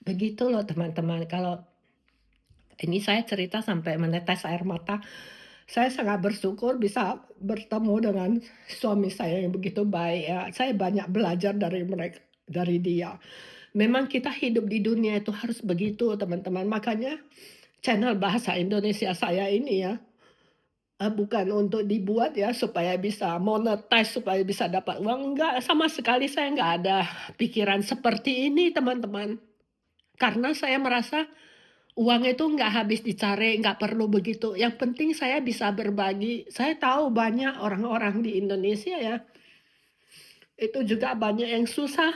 Begitu loh teman-teman, kalau ini saya cerita sampai menetes air mata. Saya sangat bersyukur bisa bertemu dengan suami saya yang begitu baik ya. Saya banyak belajar dari dia. Memang kita hidup di dunia itu harus begitu teman-teman. Makanya channel bahasa Indonesia saya ini ya, bukan untuk dibuat ya supaya bisa monetize, supaya bisa dapat uang, enggak, sama sekali saya nggak ada pikiran seperti ini teman-teman. Karena saya merasa uang itu nggak habis dicari, nggak perlu begitu, yang penting saya bisa berbagi. Saya tahu banyak orang-orang di Indonesia ya, itu juga banyak yang susah,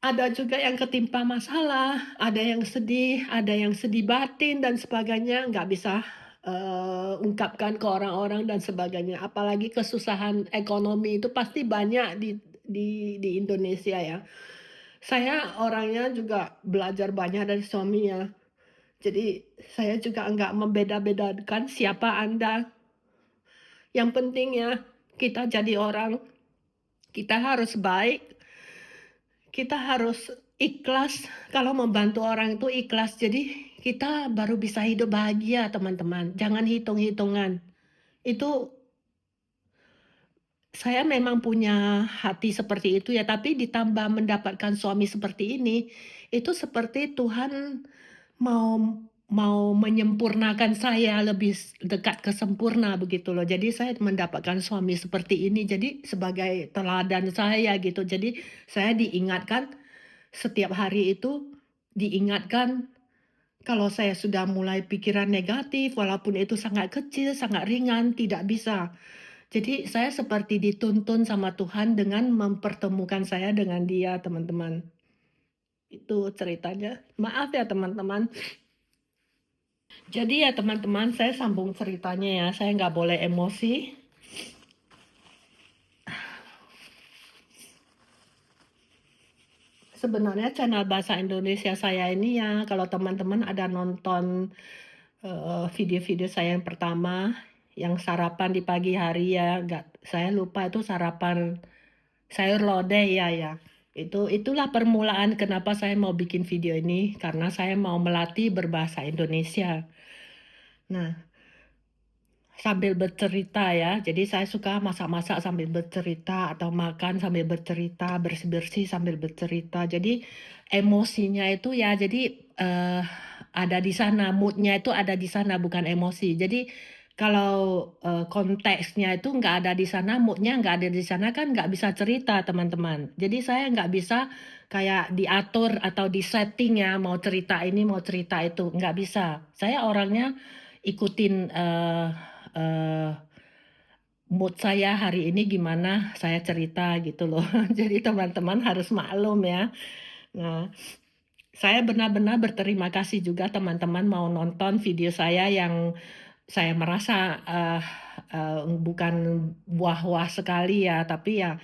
ada juga yang ketimpa masalah, ada yang sedih batin dan sebagainya, nggak bisa, ungkapkan ke orang-orang dan sebagainya. Apalagi kesusahan ekonomi itu pasti banyak di Indonesia ya. Saya orangnya juga belajar banyak dari suami ya. Jadi saya juga enggak membeda-bedakan siapa Anda, yang penting ya kita jadi orang, kita harus baik, kita harus ikhlas, kalau membantu orang itu ikhlas, jadi kita baru bisa hidup bahagia teman-teman, jangan hitung-hitungan. Itu saya memang punya hati seperti itu ya, tapi ditambah mendapatkan suami seperti ini, itu seperti Tuhan mau mau menyempurnakan saya lebih dekat ke sempurna begitu loh. Jadi saya mendapatkan suami seperti ini, jadi sebagai teladan saya gitu. Jadi saya diingatkan setiap hari itu, diingatkan kalau saya sudah mulai pikiran negatif, walaupun itu sangat kecil, sangat ringan, tidak bisa. Jadi saya seperti dituntun sama Tuhan dengan mempertemukan saya dengan Dia, teman-teman. Itu ceritanya. Maaf ya teman-teman. Jadi ya teman-teman, saya sambung ceritanya ya, saya nggak boleh emosi. Sebenarnya channel bahasa Indonesia saya ini ya, kalau teman-teman ada nonton video-video saya yang pertama, yang sarapan di pagi hari ya, nggak, saya lupa itu sarapan sayur lodeh ya. Itulah permulaan kenapa saya mau bikin video ini, karena saya mau melatih berbahasa Indonesia. Nah, sambil bercerita ya, jadi saya suka masak-masak sambil bercerita atau makan sambil bercerita, bersih-bersih sambil bercerita. Jadi emosinya itu ya, jadi ada di sana, moodnya itu ada di sana, bukan emosi. Jadi kalau konteksnya itu nggak ada di sana, moodnya nggak ada di sana kan nggak bisa cerita teman-teman. Jadi saya nggak bisa kayak diatur atau disetting ya, mau cerita ini, mau cerita itu, nggak bisa. Saya orangnya ikutin eee, mood saya hari ini gimana, saya cerita gitu loh. Jadi teman-teman harus maklum ya. Nah, saya benar-benar berterima kasih juga teman-teman mau nonton video saya yang saya merasa, bukan wah-wah sekali ya, tapi ya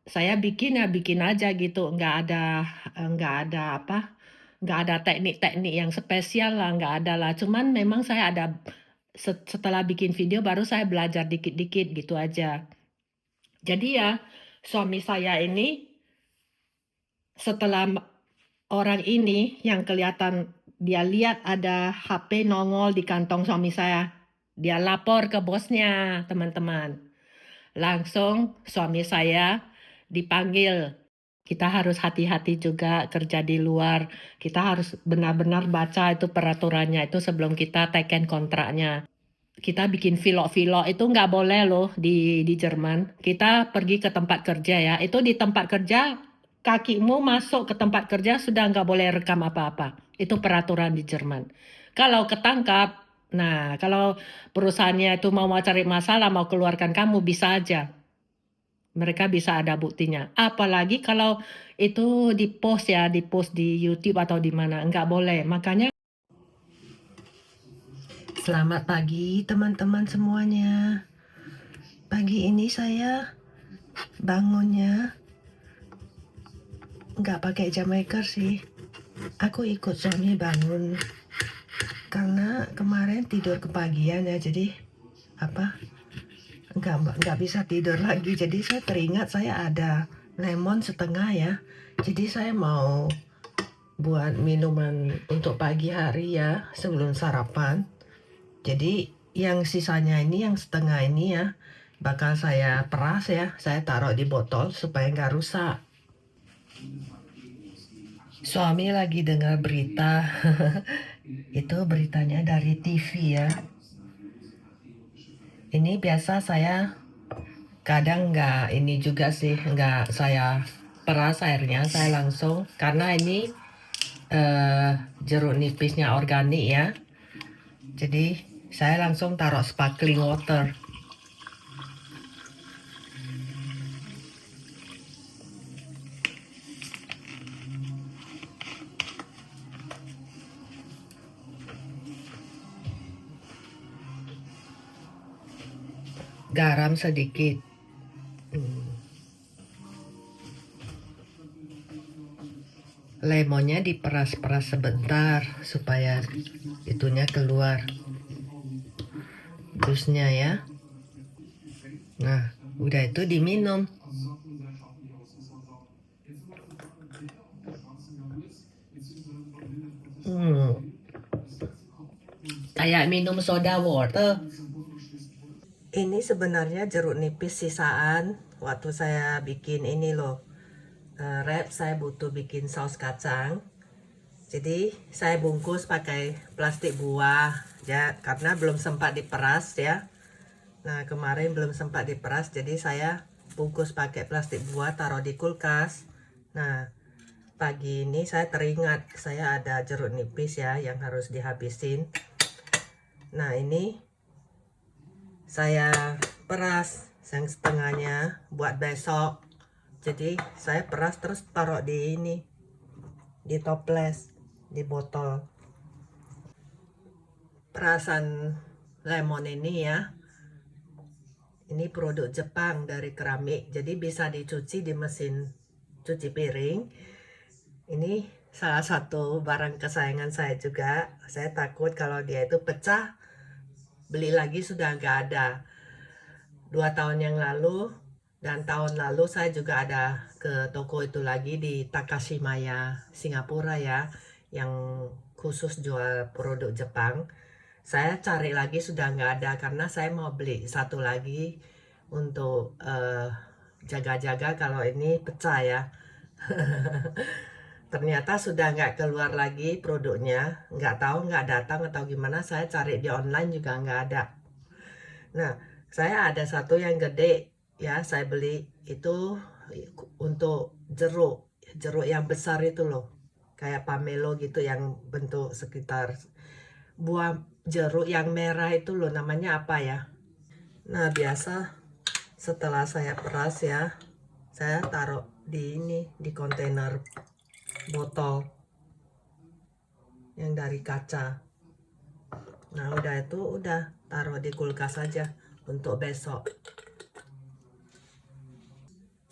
saya bikin ya bikin aja gitu, nggak ada apa, nggak ada teknik-teknik yang spesial lah, nggak ada lah. Cuman memang saya ada setelah bikin video baru saya belajar dikit-dikit gitu aja. Jadi ya, suami saya ini setelah orang ini yang kelihatan dia lihat ada HP nongol di kantong suami saya, dia lapor ke bosnya, teman-teman. Langsung suami saya dipanggil. Kita harus hati-hati juga kerja di luar. Kita harus benar-benar baca itu peraturannya itu sebelum kita teken kontraknya. Kita bikin vlog-vlog itu nggak boleh loh di Jerman. Kita pergi ke tempat kerja ya. Itu di tempat kerja kakimu masuk ke tempat kerja sudah nggak boleh rekam apa-apa. Itu peraturan di Jerman. Kalau ketangkap, nah kalau perusahaannya itu mau cari masalah, mau keluarkan kamu bisa aja. Mereka bisa ada buktinya. Apalagi kalau itu di-post ya, di-post di YouTube atau di mana, nggak boleh. Makanya selamat pagi teman-teman semuanya. Pagi ini saya bangunnya nggak pakai jam waker sih. Aku ikut suami bangun karena kemarin tidur kepagian ya, jadi apa nggak bisa tidur lagi. Jadi saya teringat saya ada lemon setengah ya. Jadi saya mau buat minuman untuk pagi hari ya, sebelum sarapan. Jadi yang sisanya ini, yang setengah ini ya, bakal saya peras ya. Saya taruh di botol supaya nggak rusak. Suami lagi dengar berita. Itu beritanya dari TV ya. Ini biasa saya kadang nggak ini juga sih, nggak saya peras airnya, saya langsung, karena ini jeruk nipisnya organik ya. Jadi saya langsung taruh sparkling water. Garam sedikit. Lemonnya diperas-peras sebentar supaya itunya keluar jusnya ya. Nah, udah itu diminum. Kayak minum soda water. Ini sebenarnya jeruk nipis sisaan waktu saya bikin ini loh. Wrap, saya butuh bikin saus kacang. Jadi saya bungkus pakai plastik buah ya, karena belum sempat diperas ya. Nah, kemarin belum sempat diperas, jadi saya bungkus pakai plastik buah, taruh di kulkas. Nah, pagi ini saya teringat saya ada jeruk nipis ya yang harus dihabisin. Nah, ini saya peras yang setengahnya buat besok. Jadi saya peras terus taruh di ini, di toples, di botol. Perasan lemon ini ya, ini produk Jepang dari keramik, jadi bisa dicuci di mesin cuci piring. Ini salah satu barang kesayangan saya juga. Saya takut kalau dia itu pecah, beli lagi sudah nggak ada. 2 tahun yang lalu dan tahun lalu saya juga ada ke toko itu lagi di Takashimaya, Singapura ya, yang khusus jual produk Jepang. Saya cari lagi sudah nggak ada, karena saya mau beli satu lagi untuk jaga-jaga kalau ini pecah ya. Ternyata sudah nggak keluar lagi produknya, nggak tahu nggak datang atau gimana. Saya cari di online juga nggak ada. Nah, saya ada satu yang gede ya, saya beli itu untuk jeruk yang besar itu loh, kayak pamelo gitu, yang bentuk sekitar buah jeruk yang merah itu loh, namanya apa ya. Nah, biasa setelah saya peras ya, saya taruh di ini, di kontainer botol yang dari kaca. Nah, udah itu udah taruh di kulkas aja untuk besok.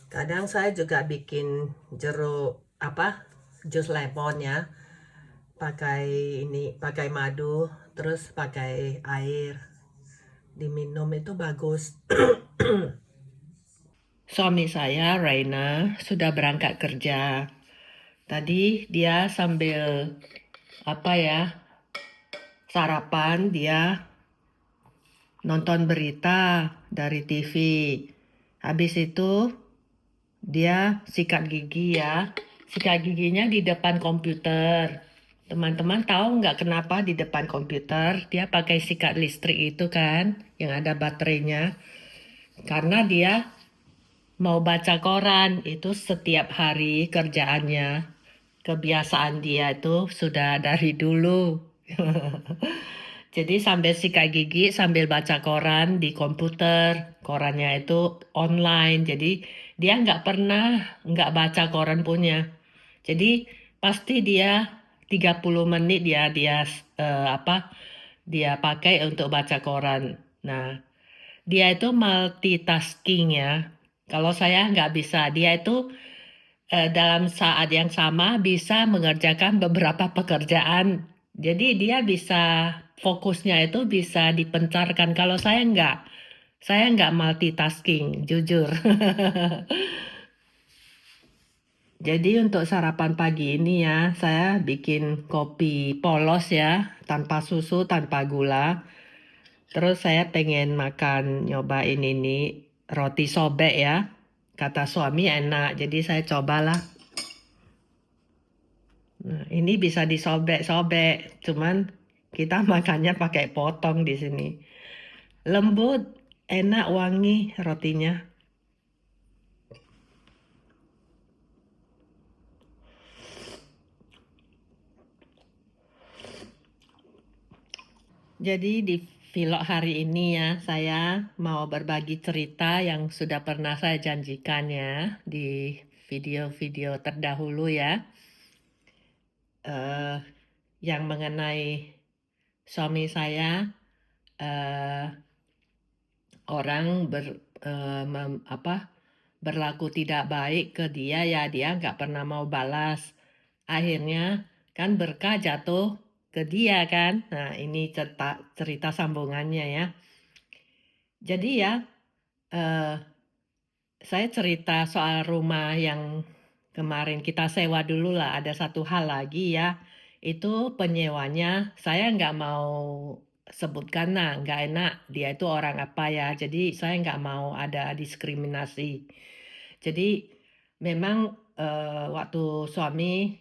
Kadang saya juga bikin jeruk jus lemon ya, pakai ini, pakai madu, terus pakai air, diminum itu bagus. Suami saya, Raina, sudah berangkat kerja. Tadi dia sambil sarapan, dia nonton berita dari TV. Habis itu dia sikat gigi ya. Sikat giginya di depan komputer. Teman-teman tahu nggak kenapa di depan komputer? Dia pakai sikat listrik itu kan, yang ada baterainya. Karena dia mau baca koran, itu setiap hari kerjaannya. Kebiasaan dia itu sudah dari dulu. Jadi sambil sikat gigi, sambil baca koran di komputer. Korannya itu online, jadi dia nggak pernah nggak baca koran punya. Jadi pasti dia 30 menit dia pakai untuk baca koran. Nah, dia itu multitasking ya. Kalau saya nggak bisa, dia itu dalam saat yang sama bisa mengerjakan beberapa pekerjaan. Jadi dia bisa, fokusnya itu bisa dipencarkan. Kalau saya nggak multitasking, jujur. Jadi untuk sarapan pagi ini ya, saya bikin kopi polos ya, tanpa susu, tanpa gula. Terus saya pengen nyobain ini roti sobek ya. Kata suami enak, jadi saya cobalah. Nah, ini bisa disobek-sobek, cuman kita makannya pakai potong di sini. Lembut, enak, wangi rotinya. Jadi di vlog hari ini ya, saya mau berbagi cerita yang sudah pernah saya janjikan ya di video-video terdahulu ya. eh yang mengenai suami saya, eh orang berlaku tidak baik ke dia ya, dia nggak pernah mau balas. Akhirnya kan berkah jatuh ke dia kan. Nah, ini cerita sambungannya ya. Jadi ya, eh, saya cerita soal rumah yang kemarin kita sewa dulu lah. Ada satu hal lagi ya, itu penyewanya saya nggak mau sebutkan, nah nggak enak dia itu orang apa ya. Jadi saya nggak mau ada diskriminasi. Jadi memang waktu suami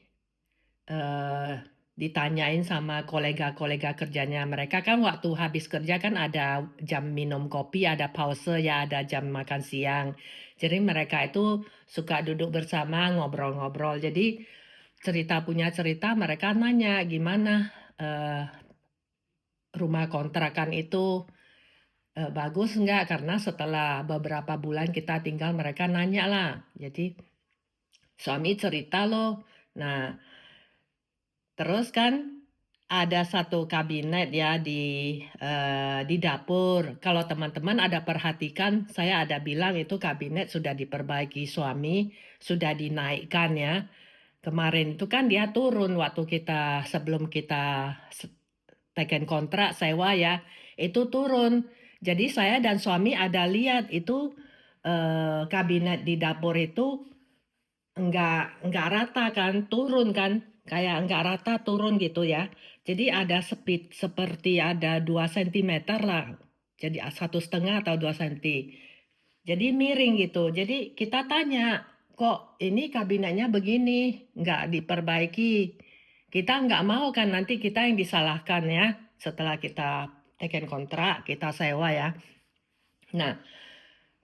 eh, ditanyain sama kolega-kolega kerjanya, mereka kan waktu habis kerja kan ada jam minum kopi, ada pause ya, ada jam makan siang. Jadi mereka itu suka duduk bersama ngobrol-ngobrol. Jadi punya cerita mereka nanya gimana eh, rumah kontrakan itu bagus nggak? Karena setelah beberapa bulan kita tinggal mereka nanya lah. Jadi suami cerita loh. Nah, terus kan ada satu kabinet ya di dapur. Kalau teman-teman ada perhatikan, saya ada bilang itu kabinet sudah diperbaiki suami, sudah dinaikkan ya. Kemarin itu kan dia turun waktu sebelum kita teken kontrak sewa ya, itu turun. Jadi saya dan suami ada lihat itu kabinet di dapur itu enggak rata kan, turun kan, kayak enggak rata turun gitu ya. Jadi ada seperti ada 2 cm lah. Jadi 1,5 atau 2 cm. Jadi miring gitu. Jadi kita tanya, kok ini kabinetnya begini, nggak diperbaiki. Kita nggak mau kan nanti kita yang disalahkan ya. Setelah kita teken kontrak, kita sewa ya. Nah,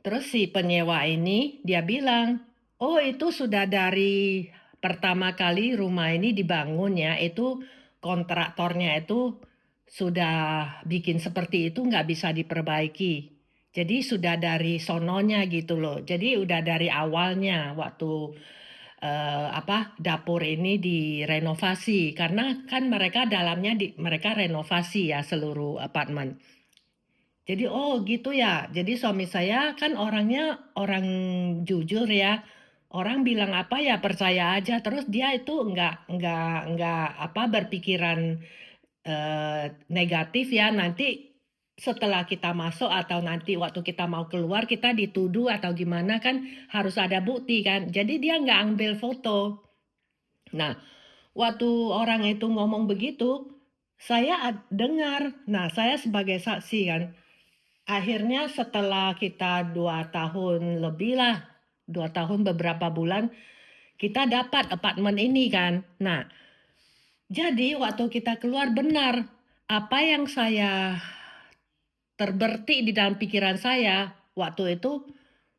terus si penyewa ini dia bilang, oh itu sudah dari pertama kali rumah ini dibangun ya, itu kontraktornya itu sudah bikin seperti itu nggak bisa diperbaiki. Jadi sudah dari sononya gitu loh. Jadi udah dari awalnya waktu dapur ini direnovasi karena kan mereka dalamnya mereka renovasi ya seluruh apartemen. Jadi oh gitu ya. Jadi suami saya kan orangnya orang jujur ya. Orang bilang apa ya percaya aja. Terus dia itu enggak berpikiran negatif ya. Nanti setelah kita masuk atau nanti waktu kita mau keluar kita dituduh atau gimana kan harus ada bukti kan. Jadi dia nggak ambil foto. Nah, waktu orang itu ngomong begitu, saya dengar. Nah, saya sebagai saksi kan. Akhirnya setelah kita 2 tahun lebih lah, 2 tahun beberapa bulan, kita dapat apartemen ini kan. Nah, jadi waktu kita keluar benar, apa yang saya terberti di dalam pikiran saya waktu itu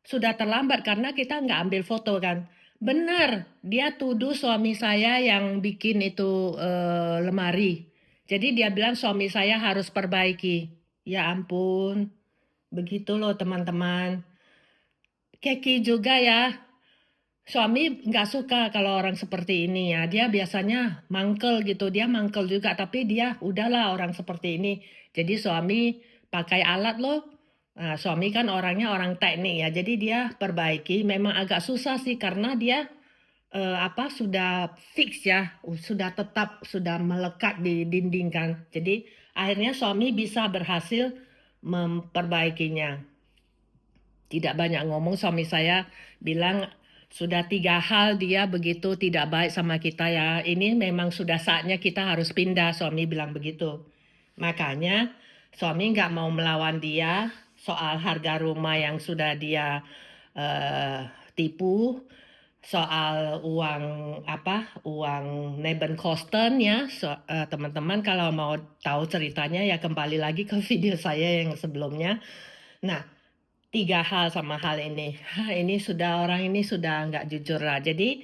sudah terlambat karena kita nggak ambil foto kan. Benar, dia tuduh suami saya yang bikin itu lemari. Jadi dia bilang suami saya harus perbaiki. Ya ampun. Begitu loh teman-teman. Keki juga ya. Suami nggak suka kalau orang seperti ini ya. Dia biasanya mangkel gitu. Dia mangkel juga. Tapi dia udahlah orang seperti ini. Jadi suami pakai alat loh. Nah, suami kan orangnya orang teknik ya. Jadi dia perbaiki. Memang agak susah sih karena dia sudah fix ya. Sudah tetap, sudah melekat di dinding kan. Jadi akhirnya suami bisa berhasil memperbaikinya. Tidak banyak ngomong, suami saya bilang Sudah 3 hal dia begitu tidak baik sama kita ya. Ini memang sudah saatnya kita harus pindah, suami bilang begitu. Makanya suami nggak mau melawan dia soal harga rumah yang sudah dia tipu, soal uang apa, uang Nebenkosten ya. Teman-teman kalau mau tahu ceritanya ya kembali lagi ke video saya yang sebelumnya. Nah, 3 hal sama hal ini. Ini sudah orang ini sudah nggak jujur lah. Jadi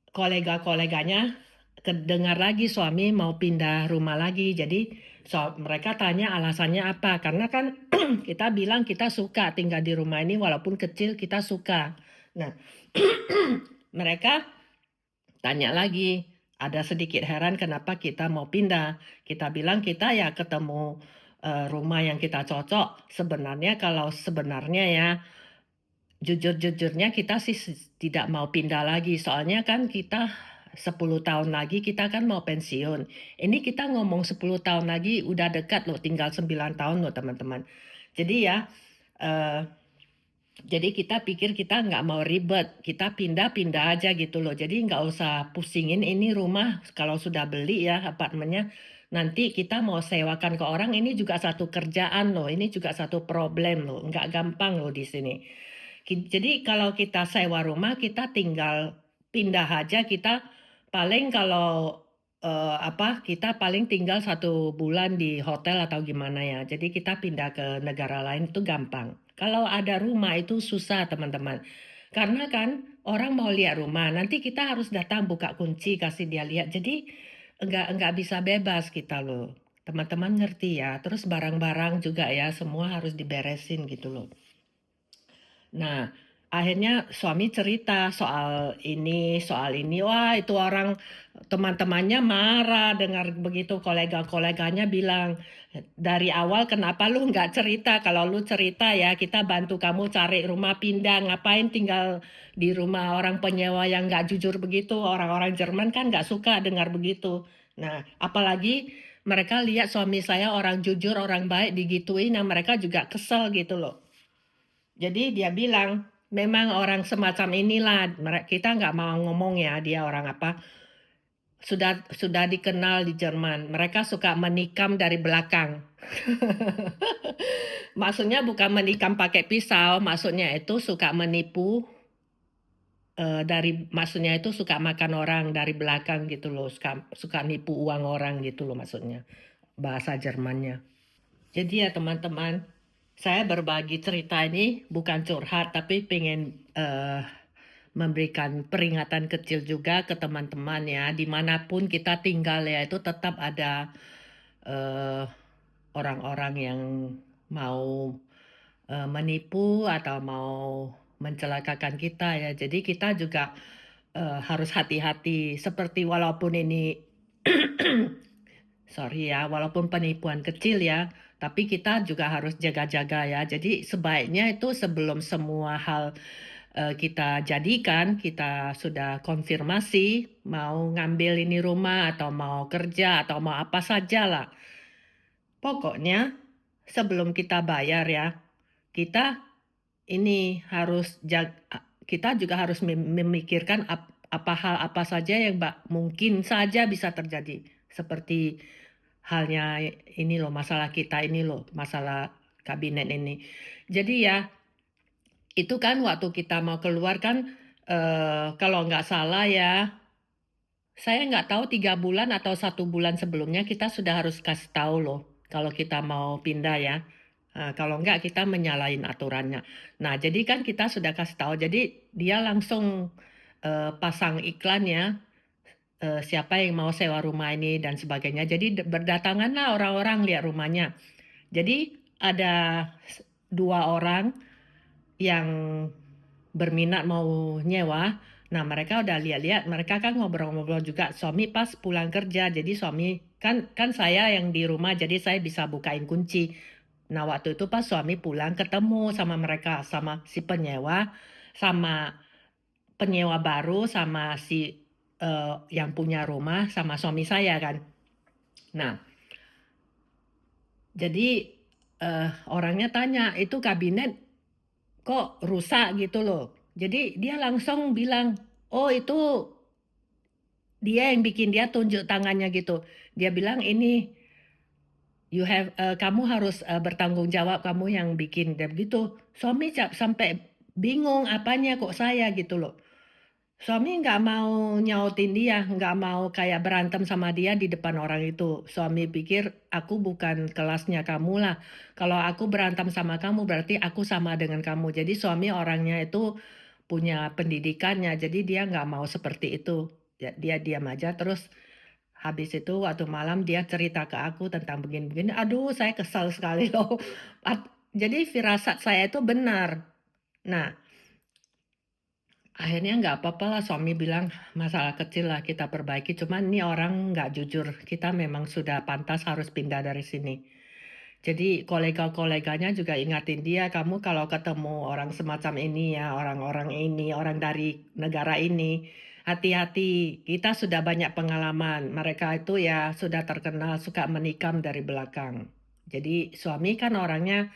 kolega-koleganya kedengar lagi suami mau pindah rumah lagi. Jadi mereka tanya alasannya apa. Karena kan kita bilang kita suka tinggal di rumah ini walaupun kecil kita suka. Nah, mereka tanya lagi. Ada sedikit heran kenapa kita mau pindah. Kita bilang kita ya ketemu rumah yang kita cocok. Sebenarnya kalau sebenarnya ya jujur-jujurnya kita sih tidak mau pindah lagi, soalnya kan kita 10 tahun lagi kita kan mau pensiun. Ini kita ngomong 10 tahun lagi udah dekat loh, tinggal 9 tahun loh teman-teman. Jadi ya, eh, jadi kita pikir kita nggak mau ribet, kita pindah-pindah aja gitu loh. Jadi nggak usah pusingin ini rumah kalau sudah beli ya apartemennya. Nanti kita mau sewakan ke orang, ini juga satu kerjaan loh, ini juga satu problem loh, nggak gampang loh di sini. Jadi kalau kita sewa rumah, kita tinggal pindah aja. Kita paling kalau kita paling tinggal 1 bulan di hotel atau gimana ya. Jadi kita pindah ke negara lain itu gampang. Kalau ada rumah itu susah teman-teman. Karena kan orang mau lihat rumah, nanti kita harus datang buka kunci kasih dia lihat. Jadi enggak bisa bebas kita loh. Teman-teman ngerti ya. Terus barang-barang juga ya semua harus diberesin gitu loh. Nah, akhirnya suami cerita soal ini, soal ini. Wah, itu orang teman-temannya marah dengar begitu. Kolega-koleganya bilang, dari awal kenapa lu nggak cerita? Kalau lu cerita ya, kita bantu kamu cari rumah pindah. Ngapain tinggal di rumah orang penyewa yang nggak jujur begitu? Orang-orang Jerman kan nggak suka dengar begitu. Nah, apalagi mereka lihat suami saya orang jujur, orang baik digituin, nah mereka juga kesel gitu loh. Jadi dia bilang, memang orang semacam inilah, kita nggak mau ngomong ya dia orang apa, sudah dikenal di Jerman. Mereka suka menikam dari belakang. Maksudnya bukan menikam pakai pisau, maksudnya itu suka menipu, maksudnya itu suka makan orang dari belakang gitu loh, suka nipu uang orang gitu loh maksudnya, bahasa Jermannya. Jadi ya teman-teman, saya berbagi cerita ini bukan curhat, tapi pengen memberikan peringatan kecil juga ke teman-teman ya, dimanapun kita tinggal ya itu tetap ada eh, orang-orang yang mau menipu atau mau mencelakakan kita ya. Jadi kita juga harus hati-hati. Seperti walaupun ini sorry ya, walaupun penipuan kecil ya, tapi kita juga harus jaga-jaga ya. Jadi sebaiknya itu sebelum semua hal kita jadikan, kita sudah konfirmasi mau ngambil ini rumah atau mau kerja atau mau apa saja lah. Pokoknya sebelum kita bayar ya, kita ini harus kita juga harus memikirkan apa hal apa saja yang mungkin saja bisa terjadi. Seperti halnya ini loh, masalah kita ini loh, masalah kabinet ini. Jadi ya, itu kan waktu kita mau keluar kan, kalau nggak salah ya, saya nggak tahu 3 bulan atau 1 bulan sebelumnya kita sudah harus kasih tahu loh, kalau kita mau pindah ya. Kalau nggak kita menyalahin aturannya. Nah, jadi kan kita sudah kasih tahu. Jadi dia langsung pasang iklan ya, siapa yang mau sewa rumah ini dan sebagainya. Jadi berdatanganlah orang-orang lihat rumahnya. Jadi ada 2 orang yang berminat mau nyewa. Nah, mereka udah lihat-lihat, mereka kan ngobrol-ngobrol juga. Suami pas pulang kerja, jadi suami kan saya yang di rumah, jadi saya bisa bukain kunci. Nah, waktu itu pas suami pulang ketemu sama mereka, sama si penyewa, sama penyewa baru, sama si yang punya rumah, sama suami saya kan. Nah, jadi orangnya tanya, itu kabinet kok rusak gitu loh. Jadi dia langsung bilang, "Oh itu dia yang bikin," dia tunjuk tangannya gitu. Dia bilang, "Ini kamu harus, bertanggung jawab, kamu yang bikin," dia begitu. Suami sampai bingung, "Apanya kok saya?" Gitu loh. Suami nggak mau nyautin dia, nggak mau kayak berantem sama dia di depan orang itu. Suami pikir, "Aku bukan kelasnya kamu lah. Kalau aku berantem sama kamu, berarti aku sama dengan kamu." Jadi suami orangnya itu punya pendidikannya, jadi dia nggak mau seperti itu. Dia diam aja, terus habis itu waktu malam dia cerita ke aku tentang begini-begini, aduh saya kesal sekali loh. Jadi firasat saya itu benar. Nah, akhirnya nggak apa-apa lah suami bilang, "Masalah kecil lah kita perbaiki, cuman ini orang nggak jujur, kita memang sudah pantas harus pindah dari sini." Jadi kolega-koleganya juga ingatin dia, "Kamu kalau ketemu orang semacam ini ya, orang-orang ini, orang dari negara ini, hati-hati, kita sudah banyak pengalaman. Mereka itu ya sudah terkenal suka menikam dari belakang." Jadi suami kan orangnya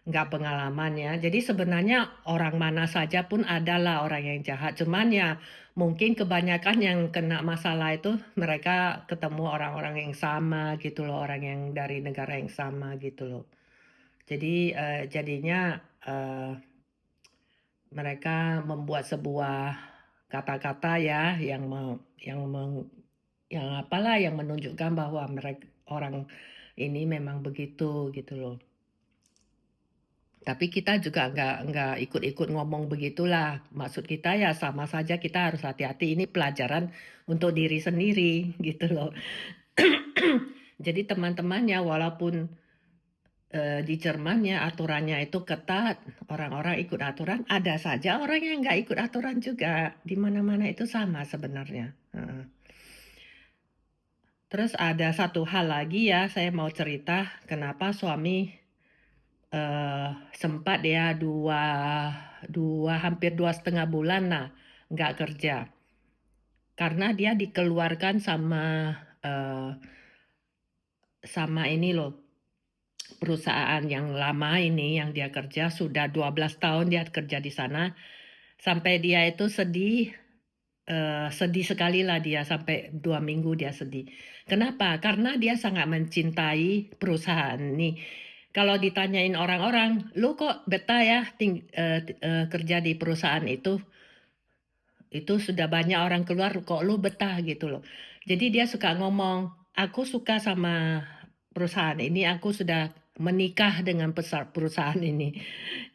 nggak pengalaman ya. Jadi sebenarnya orang mana saja pun adalah orang yang jahat. Cuman ya mungkin kebanyakan yang kena masalah itu mereka ketemu orang-orang yang sama gitu loh, orang yang dari negara yang sama gitu loh. Jadi jadinya eh, mereka membuat sebuah kata-kata ya yang apalah yang menunjukkan bahwa mereka orang ini memang begitu gitu loh. Tapi kita juga nggak ikut-ikut ngomong begitulah. Maksud kita ya sama saja kita harus hati-hati. Ini pelajaran untuk diri sendiri gitu loh. Jadi teman-temannya walaupun di Jerman ya aturannya itu ketat, orang-orang ikut aturan, ada saja orang yang nggak ikut aturan juga. Di mana-mana itu sama sebenarnya. Heeh. Terus ada satu hal lagi ya, saya mau cerita kenapa suami eh, sempat ya hampir 2,5 bulan lah nggak kerja. Karena dia dikeluarkan eh, sama ini loh, perusahaan yang lama ini yang dia kerja, sudah 12 tahun dia kerja di sana. Sampai dia itu sedih, sedih sekali lah dia, sampai 2 minggu dia sedih. Kenapa? Karena dia sangat mencintai perusahaan ini. Kalau ditanyain orang-orang, "Lu kok betah ya kerja di perusahaan itu? Itu sudah banyak orang keluar, kok lu betah?" Gitu loh. Jadi dia suka ngomong, "Aku suka sama perusahaan ini, aku sudah menikah dengan perusahaan ini."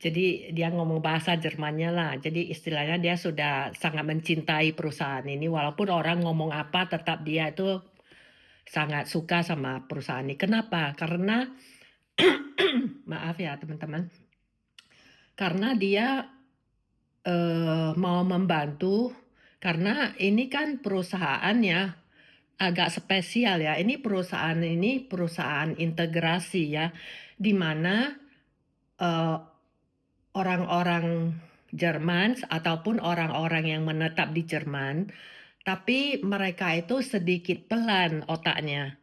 Jadi dia ngomong bahasa Jermannya lah. Jadi istilahnya dia sudah sangat mencintai perusahaan ini, walaupun orang ngomong apa, tetap dia itu sangat suka sama perusahaan ini. Kenapa? Karena maaf ya teman-teman, karena dia mau membantu, karena ini kan perusahaan ya agak spesial ya. Ini perusahaan integrasi ya, di mana eh, orang-orang Jerman ataupun orang-orang yang menetap di Jerman, tapi mereka itu sedikit pelan otaknya.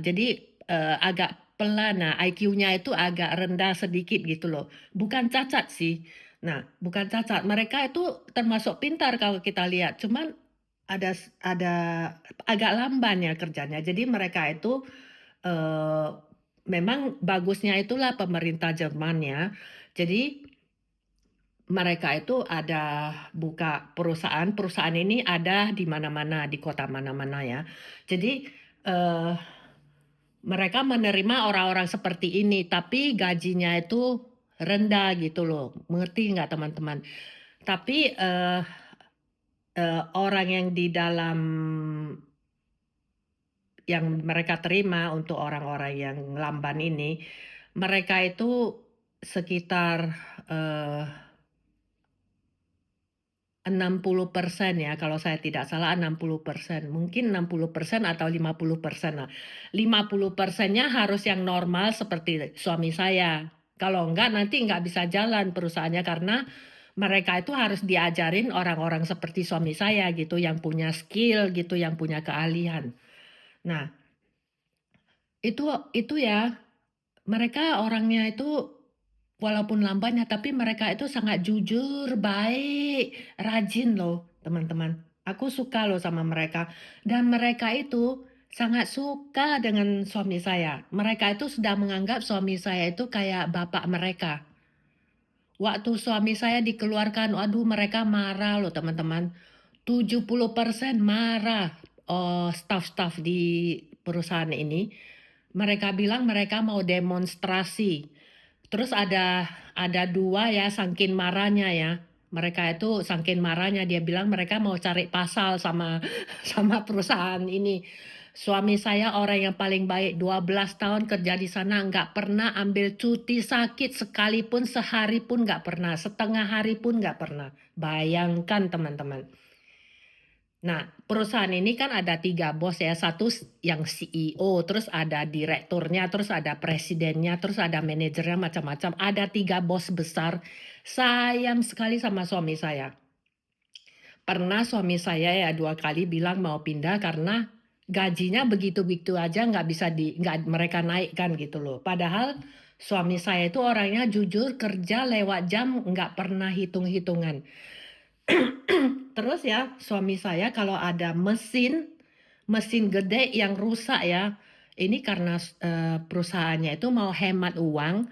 Jadi agak pelan, nah IQ-nya itu agak rendah sedikit gitu loh. Bukan cacat sih. Nah, bukan cacat. Mereka itu termasuk pintar kalau kita lihat. Cuman ada agak lamban ya kerjanya. Jadi mereka itu eh, memang bagusnya itulah pemerintah Jerman ya. Jadi mereka itu ada buka perusahaan, perusahaan ini ada di mana-mana, di kota mana-mana ya. Jadi eh, mereka menerima orang-orang seperti ini, tapi gajinya itu rendah gitu loh. Mengerti nggak teman-teman? Tapi orang yang di dalam yang mereka terima untuk orang-orang yang lamban ini, mereka itu sekitar eh, 60% ya, kalau saya tidak salah 60%, mungkin 60% atau 50% lah. 50%-nya harus yang normal seperti suami saya. Kalau enggak nanti enggak bisa jalan perusahaannya, karena mereka itu harus diajarin orang-orang seperti suami saya gitu, yang punya skill gitu, yang punya keahlian. Nah, itu ya, mereka orangnya itu walaupun lambatnya, tapi mereka itu sangat jujur, baik, rajin loh, teman-teman. Aku suka loh sama mereka. Dan mereka itu sangat suka dengan suami saya. Mereka itu sudah menganggap suami saya itu kayak bapak mereka. Waktu suami saya dikeluarkan, waduh mereka marah loh teman-teman. 70% marah, staf-staf di perusahaan ini. Mereka bilang mereka mau demonstrasi. Terus ada 2 ya, saking marahnya ya. Mereka itu saking marahnya, dia bilang mereka mau cari pasal sama sama perusahaan ini. Suami saya orang yang paling baik, 12 tahun kerja di sana, nggak pernah ambil cuti sakit sekalipun, sehari pun nggak pernah, setengah hari pun nggak pernah. Bayangkan teman-teman. Nah, perusahaan ini kan ada 3 bos ya, satu yang CEO, terus ada direkturnya, terus ada presidennya, terus ada manajernya, macam-macam. Ada 3 bos besar. Sayang sekali sama suami saya. Pernah suami saya ya 2 kali bilang mau pindah karena gajinya begitu-begitu aja nggak mereka naikkan gitu loh. Padahal suami saya itu orangnya jujur, kerja lewat jam, nggak pernah hitung-hitungan. Terus ya, suami saya kalau ada mesin gede yang rusak ya, ini karena perusahaannya itu mau hemat uang,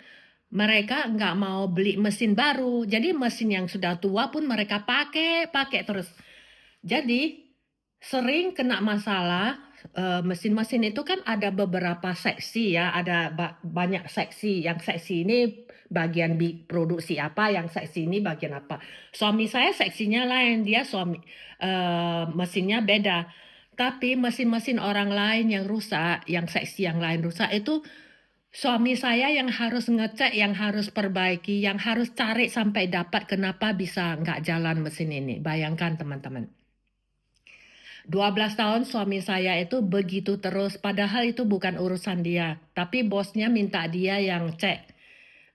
mereka nggak mau beli mesin baru. Jadi mesin yang sudah tua pun mereka pakai terus. Jadi sering kena masalah, mesin-mesin itu kan ada beberapa seksi ya, ada banyak seksi, yang seksi ini bagian produksi apa, yang seksi ini bagian apa. Suami saya seksinya lain, dia mesinnya beda. Tapi mesin-mesin orang lain yang rusak, yang seksi yang lain rusak itu suami saya yang harus ngecek, yang harus perbaiki, yang harus cari sampai dapat kenapa bisa nggak jalan mesin ini. Bayangkan teman-teman. 12 tahun suami saya itu begitu terus, padahal itu bukan urusan dia. Tapi bosnya minta dia yang cek.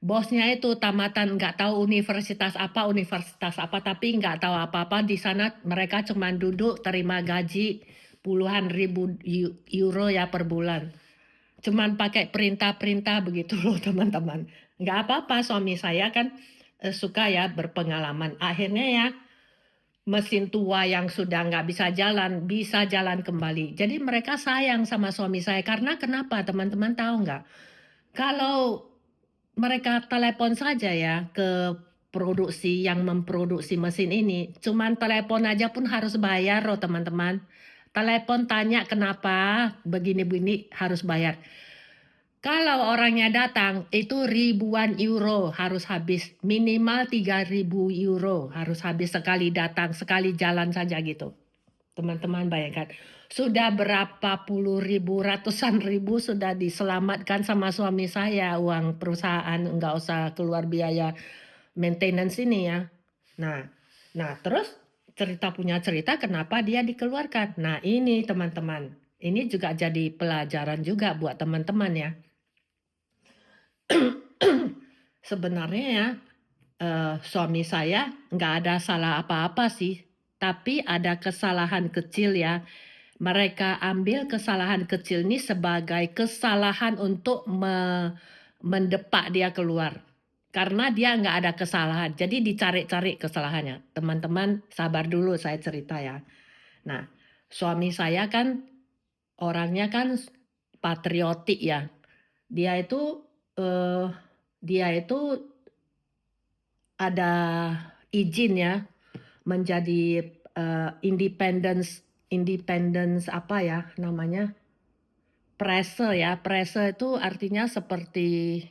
Bosnya itu tamatan nggak tahu universitas apa, tapi nggak tahu apa-apa. Di sana mereka cuma duduk terima gaji puluhan ribu euro ya per bulan. Cuman pakai perintah-perintah begitu loh teman-teman. Nggak apa-apa, suami saya kan suka ya berpengalaman. Akhirnya ya mesin tua yang sudah nggak bisa jalan kembali. Jadi mereka sayang sama suami saya karena kenapa teman-teman tahu nggak? Kalau mereka telepon saja ya ke produksi yang memproduksi mesin ini, cuman telepon aja pun harus bayar loh teman-teman. Telepon tanya kenapa begini-begini harus bayar. Kalau orangnya datang, itu ribuan euro harus habis. Minimal 3.000 euro harus habis sekali datang, sekali jalan saja gitu. Teman-teman bayangkan, sudah berapa puluh ribu, ratusan ribu sudah diselamatkan sama suami saya, uang perusahaan, nggak usah keluar biaya maintenance ini ya. Nah, nah terus punya cerita kenapa dia dikeluarkan. Nah ini teman-teman, ini juga jadi pelajaran juga buat teman-teman ya. Sebenarnya ya, suami saya nggak ada salah apa-apa sih, tapi ada kesalahan kecil ya. Mereka ambil kesalahan kecil ini sebagai kesalahan untuk mendepak dia keluar. Karena dia nggak ada kesalahan, jadi dicari-cari kesalahannya. Teman-teman sabar dulu saya cerita ya. Nah, suami saya kan orangnya kan patriotik ya. Dia itu, eee, dia itu ada izin ya menjadi, independence independence apa ya namanya, prase ya. Prase itu artinya seperti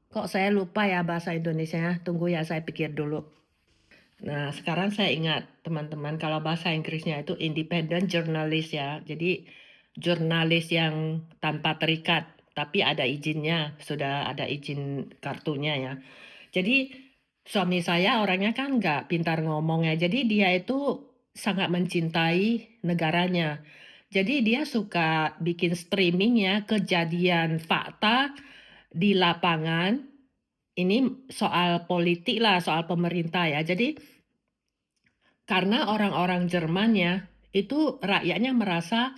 kok saya lupa ya bahasa Indonesianya, tunggu ya saya pikir dulu. Nah, sekarang saya ingat teman-teman kalau bahasa Inggrisnya itu independent journalist ya. Jadi jurnalis yang tanpa terikat, tapi ada izinnya, sudah ada izin kartunya ya. Jadi suami saya orangnya kan nggak pintar ngomong ya, jadi dia itu sangat mencintai negaranya. Jadi dia suka bikin streaming ya, kejadian fakta di lapangan, ini soal politik lah, soal pemerintah ya. Jadi karena orang-orang Jerman ya, itu rakyatnya merasa,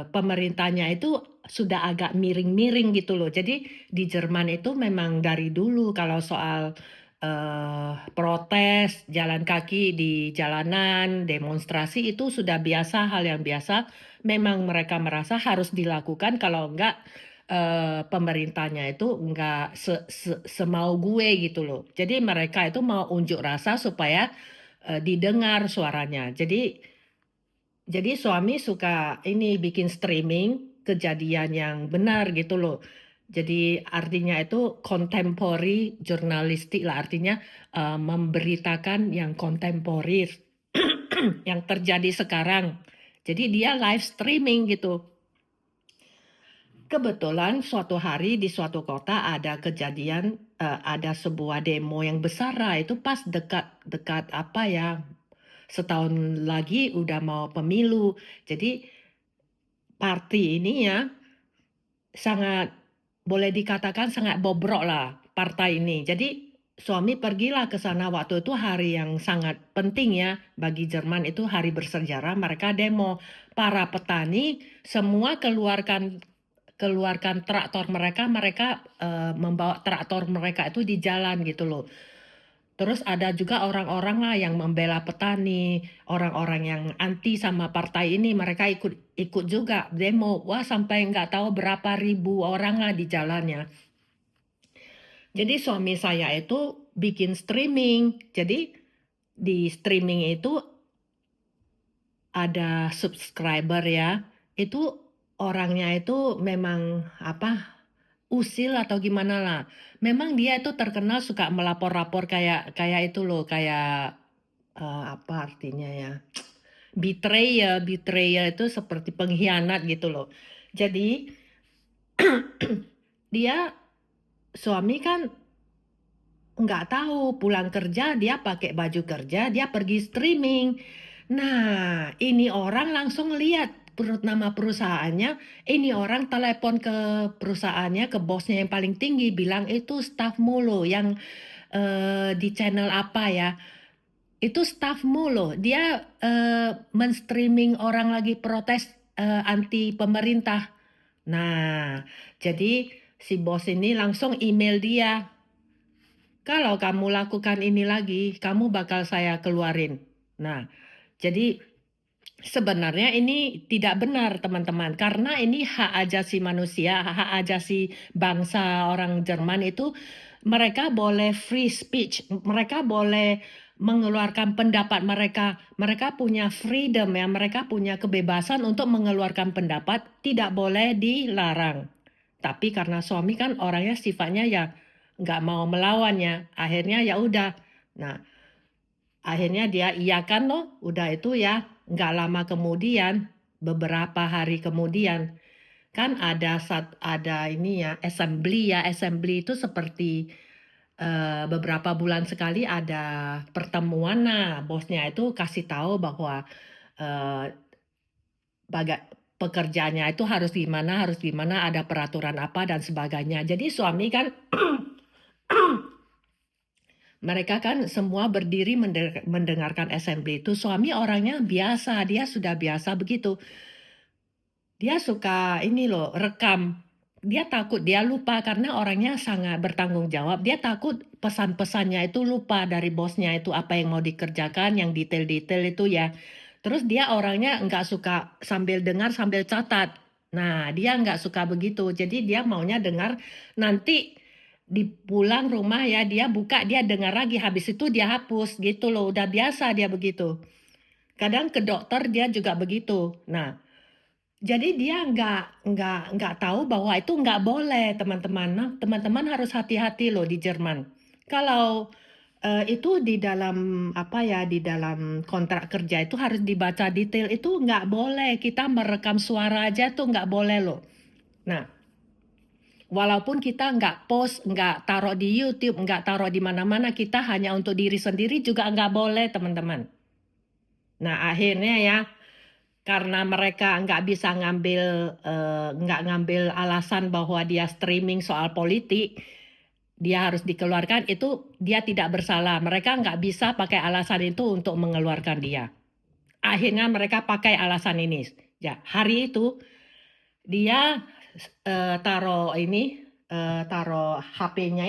pemerintahnya itu sudah agak miring-miring gitu loh. Jadi di Jerman itu memang dari dulu kalau soal, protes, jalan kaki di jalanan, demonstrasi itu sudah biasa, hal yang biasa. Memang mereka merasa harus dilakukan kalau enggak, pemerintahnya itu enggak semau gue gitu loh. Jadi mereka itu mau unjuk rasa supaya, didengar suaranya. Jadi suami suka ini bikin streaming kejadian yang benar gitu loh. Jadi artinya itu contemporary journalistik lah, artinya memberitakan yang kontemporer yang terjadi sekarang. Jadi dia live streaming gitu. Kebetulan suatu hari di suatu kota ada kejadian, ada sebuah demo yang besar lah, itu pas dekat apa ya, setahun lagi udah mau pemilu. Jadi party ini ya sangat boleh dikatakan sangat bobrok lah partai ini. Jadi suami pergilah ke sana waktu itu hari yang sangat penting ya bagi Jerman, itu hari bersejarah, mereka demo. Para petani semua keluarkan traktor mereka, membawa traktor mereka itu di jalan gitu loh. Terus ada juga orang-orang lah yang membela petani, orang-orang yang anti sama partai ini, mereka ikut juga demo. Wah, sampai nggak tahu berapa ribu orang lah di jalannya. Jadi suami saya itu bikin streaming. Jadi di streaming itu ada subscriber ya. Itu orangnya itu memang apa, usil atau gimana lah. Memang dia itu terkenal suka melapor-lapor kayak kayak itu loh, kayak apa artinya ya? Betrayal, betrayal itu seperti pengkhianat gitu loh. Jadi dia suami kan nggak tahu pulang kerja dia pakai baju kerja, dia pergi streaming. Nah, ini orang langsung lihat nama perusahaannya, ini orang telepon ke perusahaannya, ke bosnya yang paling tinggi, bilang itu stafmu loh yang di channel apa ya. Itu stafmu loh, dia men-streaming orang lagi protes anti pemerintah. Nah, jadi si bos ini langsung email dia, kalau kamu lakukan ini lagi, kamu bakal saya keluarin. Nah, jadi sebenarnya ini tidak benar teman-teman, karena ini hak ajasi manusia, hak ajasi bangsa orang Jerman itu, mereka boleh free speech, mereka boleh mengeluarkan pendapat mereka, mereka punya freedom ya, mereka punya kebebasan untuk mengeluarkan pendapat, tidak boleh dilarang. Tapi karena suami kan orangnya sifatnya ya nggak mau melawan ya, akhirnya ya udah. Nah, akhirnya dia iyakan loh, udah itu ya, nggak lama kemudian, beberapa hari kemudian, kan ada ini ya, assembly ya, assembly itu seperti beberapa bulan sekali ada pertemuan. Nah, bosnya itu kasih tahu bahwa eh, pekerjaannya itu harus gimana, ada peraturan apa dan sebagainya. Jadi suami kan mereka kan semua berdiri mendengarkan assembly itu. Suami orangnya biasa, dia sudah biasa begitu. Dia suka ini loh, rekam. Dia takut dia lupa karena orangnya sangat bertanggung jawab. Dia takut pesan-pesannya itu lupa dari bosnya itu apa yang mau dikerjakan, yang detail-detail itu ya. Terus dia orangnya nggak suka sambil dengar sambil catat. Nah, dia nggak suka begitu. Jadi dia maunya dengar nanti di pulang rumah ya dia buka, dia dengar lagi, habis itu dia hapus gitu loh. Udah biasa dia begitu. Kadang ke dokter dia juga begitu. Nah, jadi dia nggak tahu bahwa itu nggak boleh teman-teman. Nah, teman-teman harus hati-hati loh di Jerman. Kalau itu di dalam apa ya, di dalam kontrak kerja itu harus dibaca detail, itu nggak boleh. Kita merekam suara aja tuh nggak boleh loh. Nah, walaupun kita nggak post, nggak taruh di YouTube, nggak taruh di mana-mana, kita hanya untuk diri sendiri juga nggak boleh teman-teman. Nah, akhirnya ya, karena mereka nggak ngambil alasan bahwa dia streaming soal politik, dia harus dikeluarkan, itu dia tidak bersalah. Mereka nggak bisa pakai alasan itu untuk mengeluarkan dia. Akhirnya mereka pakai alasan ini. Ya, hari itu dia taruh ini, taruh HP-nya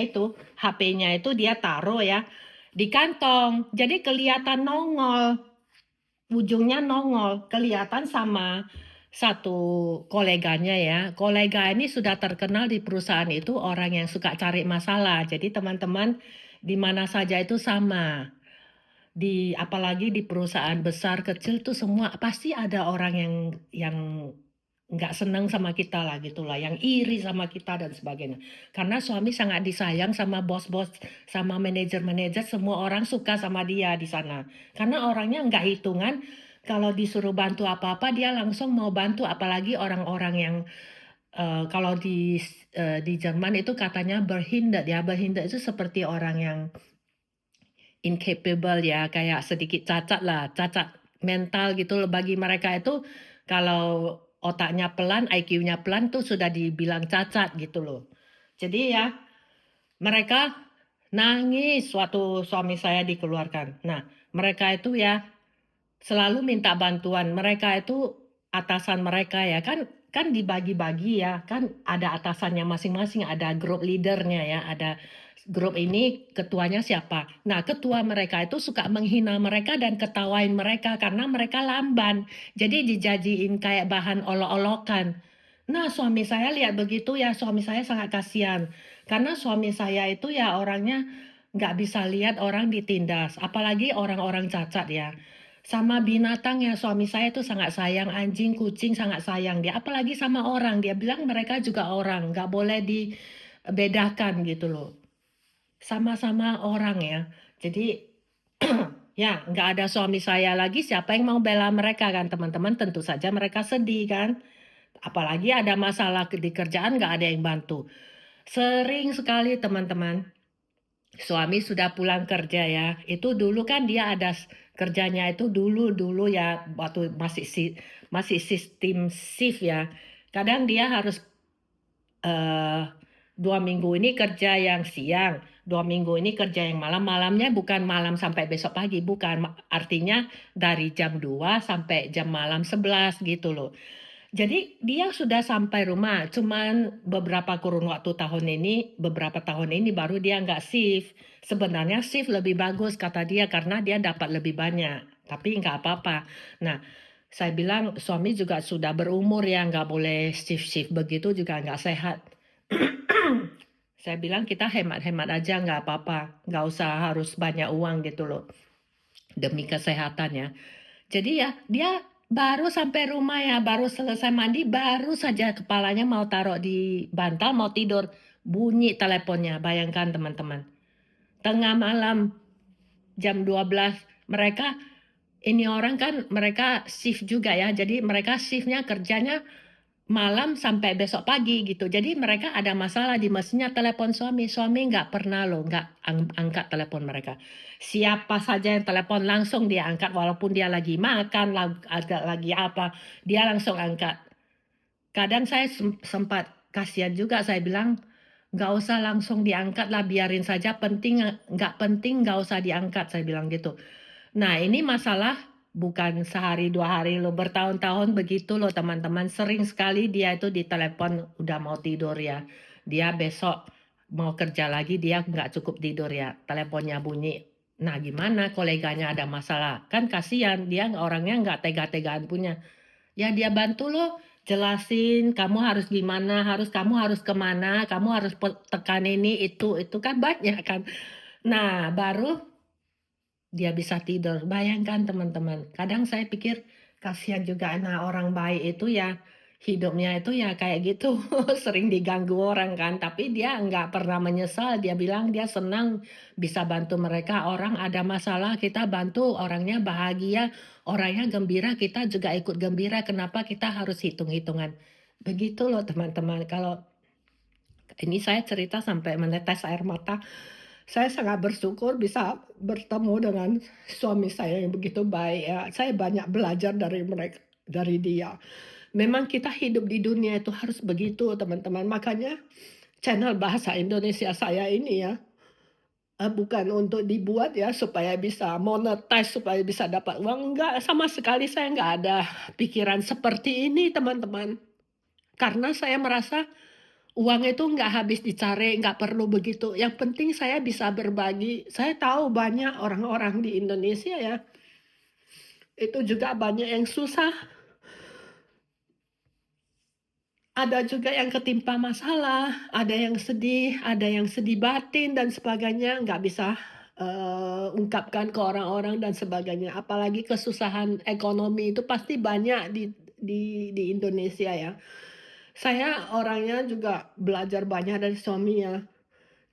itu dia taruh ya, di kantong. Jadi kelihatan nongol, ujungnya nongol, kelihatan sama satu koleganya ya. Kolega ini sudah terkenal di perusahaan itu orang yang suka cari masalah. Jadi teman-teman di mana saja itu sama. Apalagi di perusahaan besar kecil tuh semua pasti ada orang yang nggak senang sama kita lah gitulah, yang iri sama kita dan sebagainya. Karena suami sangat disayang sama bos-bos, sama manajer-manajer, semua orang suka sama dia di sana. Karena orangnya nggak hitungan, kalau disuruh bantu apa-apa dia langsung mau bantu, apalagi orang-orang yang kalau di Jerman itu katanya Behindert ya, Behindert itu seperti orang yang incapable ya, kayak sedikit cacat lah, cacat mental gitu loh. Bagi mereka itu kalau otaknya pelan, IQ-nya pelan tuh sudah dibilang cacat gitu loh. Jadi ya mereka nangis waktu suami saya dikeluarkan. Nah, mereka itu ya selalu minta bantuan. Mereka itu atasan mereka ya kan dibagi-bagi ya, kan ada atasannya masing-masing, ada grup leadernya ya, ada grup ini ketuanya siapa. Nah, ketua mereka itu suka menghina mereka dan ketawain mereka karena mereka lamban. Jadi dijajiin kayak bahan olok-olokan. Nah, suami saya lihat begitu ya, suami saya sangat kasihan. Karena suami saya itu ya orangnya nggak bisa lihat orang ditindas, apalagi orang-orang cacat ya. Sama binatang ya, suami saya tuh sangat sayang anjing, kucing sangat sayang dia. Apalagi sama orang, dia bilang mereka juga orang, nggak boleh dibedakan gitu loh. Sama-sama orang ya. Jadi ya nggak ada suami saya lagi, siapa yang mau bela mereka kan teman-teman? Tentu saja mereka sedih kan. Apalagi ada masalah di kerjaan nggak ada yang bantu. Sering sekali teman-teman, suami sudah pulang kerja ya. Itu dulu kan dia ada kerjanya itu dulu ya waktu masih sistem shift ya. Kadang dia harus eh 2 minggu ini kerja yang siang, 2 minggu ini kerja yang malam. Malamnya bukan malam sampai besok pagi, bukan. Artinya dari jam 2 sampai jam malam 11 gitu loh. Jadi dia sudah sampai rumah, cuman beberapa tahun ini baru dia nggak shift. Sebenarnya shift lebih bagus kata dia karena dia dapat lebih banyak, tapi nggak apa-apa. Nah, saya bilang suami juga sudah berumur ya, nggak boleh shift-shift begitu juga nggak sehat. Saya bilang kita hemat-hemat aja nggak apa-apa, nggak usah harus banyak uang gitu loh, demi kesehatan ya. Jadi ya, dia baru sampai rumah ya, baru selesai mandi, baru saja kepalanya mau taruh di bantal, mau tidur, bunyi teleponnya. Bayangkan teman-teman. Tengah malam, jam 12, mereka, ini orang kan mereka shift juga ya, jadi mereka shiftnya kerjanya malam sampai besok pagi gitu. Jadi mereka ada masalah di mesinnya telepon suami. Suami nggak pernah loh nggak angkat telepon mereka. Siapa saja yang telepon langsung dia angkat walaupun dia lagi makan, ada lagi apa, dia langsung angkat. Kadang saya sempat kasihan juga, saya bilang nggak usah langsung diangkat lah, biarin saja, nggak penting nggak usah diangkat, saya bilang gitu. Nah, ini masalah bukan sehari 2 hari loh, bertahun-tahun begitu loh teman-teman. Sering sekali dia itu ditelepon udah mau tidur ya. Dia besok mau kerja lagi, dia nggak cukup tidur ya. Teleponnya bunyi. Nah, gimana koleganya ada masalah? Kan kasihan, dia orangnya nggak tega-tegaan punya. Ya dia bantu loh, jelasin kamu harus gimana, kamu harus kemana, kamu harus tekan ini, itu kan banyak kan. Nah, baru dia bisa tidur. Bayangkan teman-teman, kadang saya pikir kasihan juga nah orang baik itu ya hidupnya itu ya kayak gitu sering diganggu orang kan, tapi dia nggak pernah menyesal. Dia bilang dia senang bisa bantu mereka. Orang ada masalah kita bantu, orangnya bahagia, orangnya gembira, kita juga ikut gembira. Kenapa kita harus hitung-hitungan? Begitu loh teman-teman. Kalau ini saya cerita sampai menetes air mata. Saya sangat bersyukur bisa bertemu dengan suami saya yang begitu baik ya. Saya banyak belajar dari dia. Memang kita hidup di dunia itu harus begitu teman-teman. Makanya channel bahasa Indonesia saya ini ya, bukan untuk dibuat ya supaya bisa monetize, supaya bisa dapat uang. Enggak, sama sekali saya nggak ada pikiran seperti ini teman-teman. Karena saya merasa uang itu nggak habis dicari, nggak perlu begitu, yang penting saya bisa berbagi. Saya tahu banyak orang-orang di Indonesia ya, itu juga banyak yang susah, ada juga yang ketimpa masalah, ada yang sedih batin dan sebagainya, nggak bisa, ungkapkan ke orang-orang dan sebagainya. Apalagi kesusahan ekonomi itu pasti banyak di Indonesia ya. Saya orangnya juga belajar banyak dari suami ya.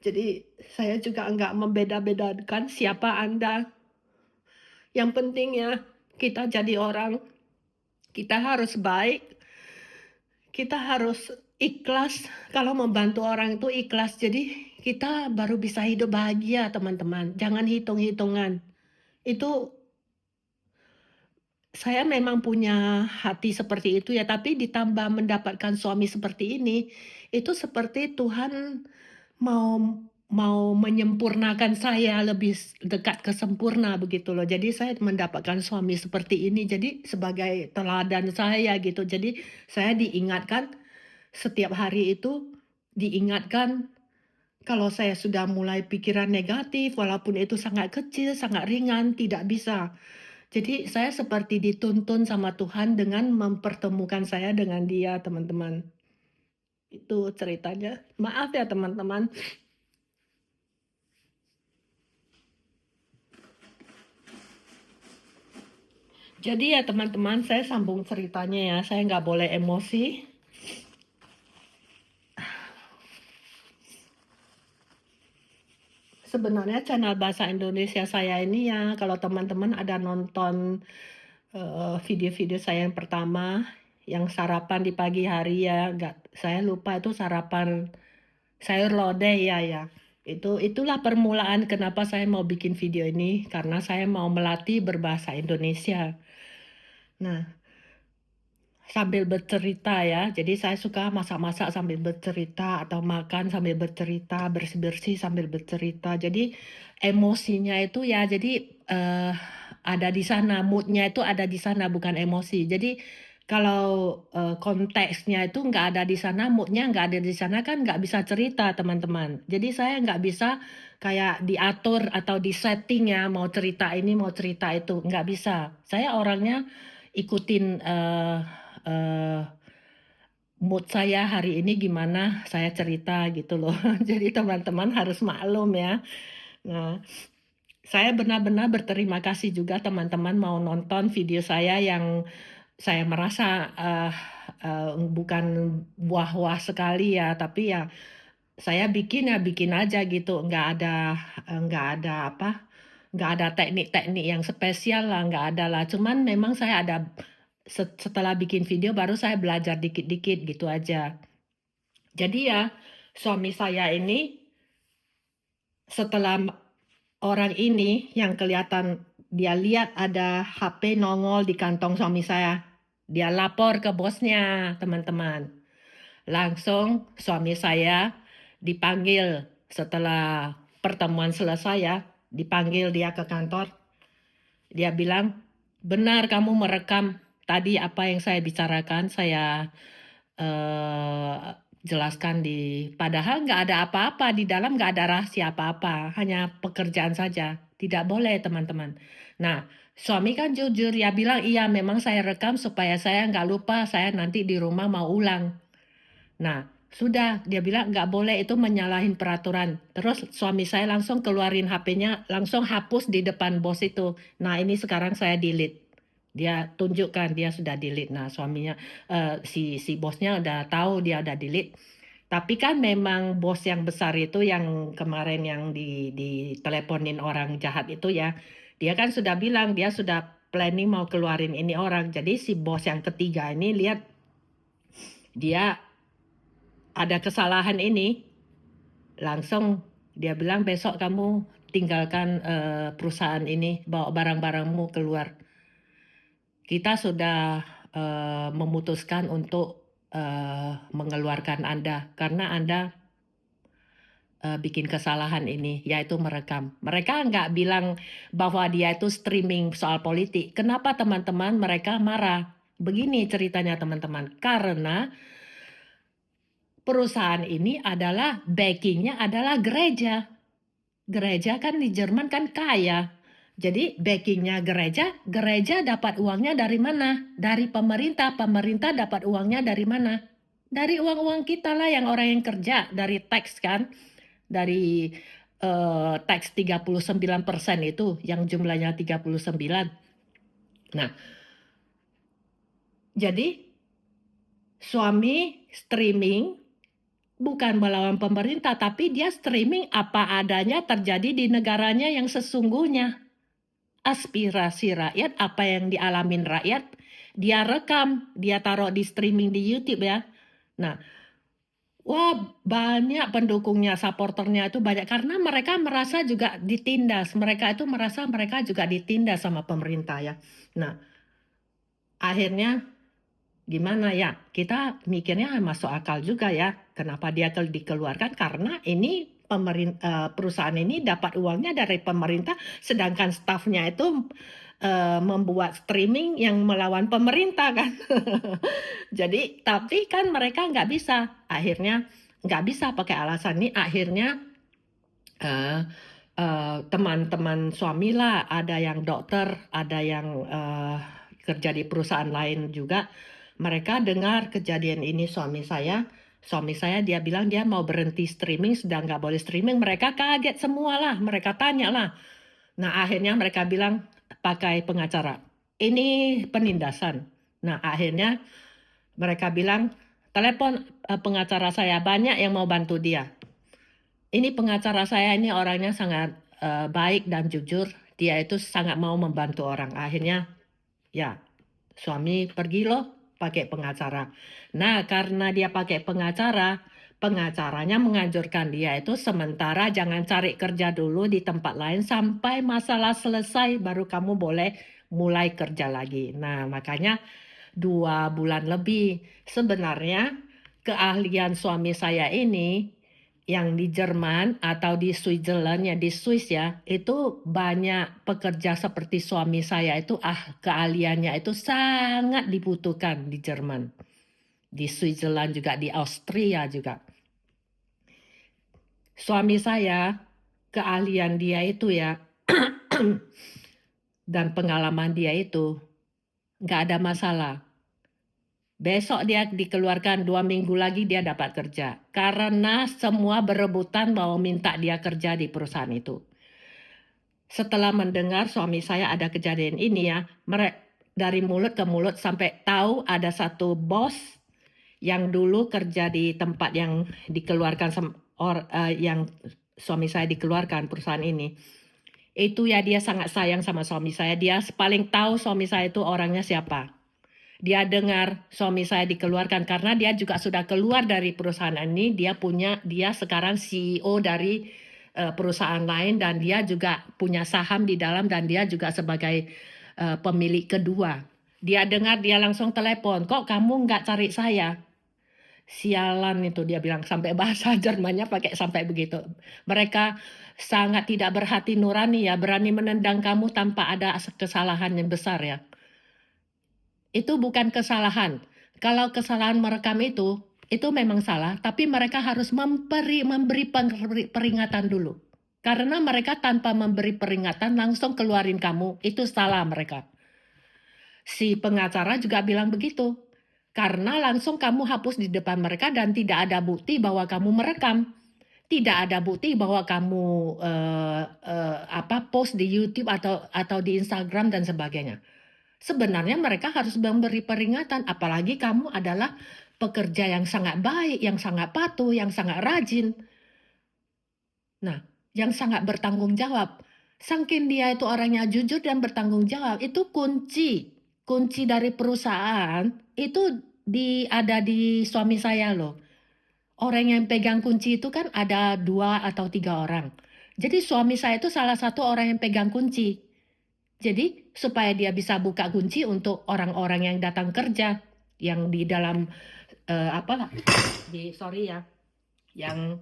Jadi saya juga nggak membeda-bedakan siapa Anda. Yang penting ya kita jadi orang, kita harus baik, kita harus ikhlas. Kalau membantu orang itu ikhlas. Jadi kita baru bisa hidup bahagia teman-teman. Jangan hitung-hitungan. Itu saya memang punya hati seperti itu ya, tapi ditambah mendapatkan suami seperti ini, itu seperti Tuhan mau mau menyempurnakan saya lebih dekat ke sempurna begitu loh. Jadi saya mendapatkan suami seperti ini, jadi sebagai teladan saya gitu. Jadi saya diingatkan setiap hari itu, diingatkan kalau saya sudah mulai pikiran negatif, walaupun itu sangat kecil, sangat ringan, tidak bisa. Jadi saya seperti dituntun sama Tuhan dengan mempertemukan saya dengan Dia, teman-teman. Itu ceritanya. Maaf ya teman-teman. Jadi ya teman-teman, saya sambung ceritanya ya, saya nggak boleh emosi. Sebenarnya channel bahasa Indonesia saya ini ya, kalau teman-teman ada nonton video-video saya yang pertama, yang sarapan di pagi hari ya, nggak, saya lupa itu sarapan sayur lodeh ya. Itulah permulaan kenapa saya mau bikin video ini, karena saya mau melatih berbahasa Indonesia. Nah, sambil bercerita ya, jadi saya suka masak-masak sambil bercerita atau makan sambil bercerita, bersih-bersih sambil bercerita. Jadi emosinya itu ya, jadi ada di sana, moodnya itu ada di sana, bukan emosi. Jadi kalau konteksnya itu nggak ada di sana, moodnya nggak ada di sana kan nggak bisa cerita teman-teman. Jadi saya nggak bisa kayak diatur atau disetting ya, mau cerita ini, mau cerita itu, nggak bisa. Saya orangnya ikutin eh, mood saya hari ini gimana, saya cerita gitu loh. Jadi teman-teman harus maklum ya. Nah, saya benar-benar berterima kasih juga teman-teman mau nonton video saya yang saya merasa bukan wah-wah sekali ya, tapi ya saya bikin ya bikin aja gitu, nggak ada apa, nggak ada teknik-teknik yang spesial lah, nggak ada lah. Cuman memang saya ada setelah bikin video baru saya belajar dikit-dikit gitu aja. Jadi ya suami saya ini setelah orang ini yang kelihatan dia lihat ada HP nongol di kantong suami saya. Dia lapor ke bosnya, teman-teman. Langsung suami saya dipanggil setelah pertemuan selesai ya, dipanggil dia ke kantor. Dia bilang, benar kamu merekam tadi apa yang saya bicarakan, saya eh, jelaskan padahal nggak ada apa-apa, di dalam nggak ada rahasia apa-apa, hanya pekerjaan saja. Tidak boleh teman-teman. Nah, suami kan jujur, ya bilang, iya memang saya rekam supaya saya nggak lupa, saya nanti di rumah mau ulang. Nah, sudah, dia bilang nggak boleh, itu menyalahin peraturan. Terus suami saya langsung keluarin HP-nya, langsung hapus di depan bos itu. Nah, ini sekarang saya delete. Dia tunjukkan dia sudah delete. Nah, suaminya si bosnya udah tahu dia udah delete. Tapi kan memang bos yang besar itu yang kemarin yang diteleponin orang jahat itu ya, dia kan sudah bilang dia sudah planning mau keluarin ini orang. Jadi si bos yang ketiga ini lihat dia ada kesalahan ini, langsung dia bilang besok kamu tinggalkan perusahaan ini, bawa barang-barangmu keluar. Kita sudah memutuskan untuk mengeluarkan Anda karena Anda bikin kesalahan ini, yaitu merekam. Mereka nggak bilang bahwa dia itu streaming soal politik. Kenapa teman-teman mereka marah? Begini ceritanya teman-teman, karena perusahaan ini adalah backing-nya adalah gereja. Gereja kan di Jerman kan kaya. Jadi backing-nya gereja, gereja dapat uangnya dari mana? Dari pemerintah. Pemerintah dapat uangnya dari mana? Dari uang-uang kita lah yang orang yang kerja, dari tax kan. Dari tax 39% itu yang jumlahnya 39. Nah, jadi suami streaming bukan melawan pemerintah, tapi dia streaming apa adanya terjadi di negaranya yang sesungguhnya. Aspirasi rakyat, apa yang dialamin rakyat, dia rekam, dia taruh di streaming di YouTube ya. Nah, wah banyak pendukungnya, supporternya itu banyak karena mereka merasa juga ditindas. Mereka itu merasa mereka juga ditindas sama pemerintah ya. Nah, akhirnya gimana ya? Kita mikirnya masuk akal juga ya. Kenapa dia dikeluarkan? Karena ini perusahaan ini dapat uangnya dari pemerintah, sedangkan stafnya itu membuat streaming yang melawan pemerintah kan. Jadi, tapi kan mereka nggak bisa. Akhirnya nggak bisa pakai alasan ini. Akhirnya teman-teman suami lah, ada yang dokter, ada yang kerja di perusahaan lain juga. Mereka dengar kejadian ini suami saya dia bilang dia mau berhenti streaming, sudah nggak boleh streaming. Mereka kaget semua lah, mereka tanya lah. Nah akhirnya mereka bilang pakai pengacara. Ini penindasan. Nah akhirnya mereka bilang telepon pengacara saya, banyak yang mau bantu dia. Ini pengacara saya ini orangnya sangat baik dan jujur. Dia itu sangat mau membantu orang. Akhirnya ya suami pergi loh pakai pengacara. Nah karena dia pakai pengacara, pengacaranya menganjurkan dia itu sementara jangan cari kerja dulu di tempat lain sampai masalah selesai baru kamu boleh mulai kerja lagi. Nah makanya 2 bulan lebih. Sebenarnya keahlian suami saya ini yang di Jerman atau di Switzerland ya di Swiss ya itu banyak pekerja seperti suami saya itu keahliannya itu sangat dibutuhkan di Jerman, di Switzerland juga, di Austria juga. Suami saya keahlian dia itu ya dan pengalaman dia itu nggak ada masalah. Besok dia dikeluarkan 2 minggu lagi dia dapat kerja. Karena semua berebutan mau minta dia kerja di perusahaan itu. Setelah mendengar suami saya ada kejadian ini ya, dari mulut ke mulut sampai tahu ada satu bos yang dulu kerja di tempat yang dikeluarkan yang suami saya dikeluarkan perusahaan ini. Itu ya dia sangat sayang sama suami saya. Dia paling tahu suami saya itu orangnya siapa. Dia dengar suami saya dikeluarkan karena dia juga sudah keluar dari perusahaan ini. Dia sekarang CEO dari perusahaan lain dan dia juga punya saham di dalam dan dia juga sebagai pemilik kedua. Dia dengar dia langsung telepon, kok kamu nggak cari saya? Sialan itu dia bilang sampai bahasa Jermannya pakai sampai begitu. Mereka sangat tidak berhati nurani ya, berani menendang kamu tanpa ada kesalahan yang besar ya. Itu bukan kesalahan. Kalau kesalahan merekam itu memang salah, tapi mereka harus memberi peringatan dulu. Karena mereka tanpa memberi peringatan langsung keluarin kamu, itu salah mereka. Si pengacara juga bilang begitu. Karena langsung kamu hapus di depan mereka dan tidak ada bukti bahwa kamu merekam. Tidak ada bukti bahwa kamu post di YouTube atau di Instagram dan sebagainya. Sebenarnya mereka harus memberi peringatan, apalagi kamu adalah pekerja yang sangat baik, yang sangat patuh, yang sangat rajin. Nah, yang sangat bertanggung jawab. Saking dia itu orangnya jujur dan bertanggung jawab, itu kunci dari perusahaan itu ada di suami saya loh. Orang yang pegang kunci itu kan ada 2 atau 3 orang. Jadi suami saya itu salah satu orang yang pegang kunci. Jadi supaya dia bisa buka kunci untuk orang-orang yang datang kerja, yang di dalam yang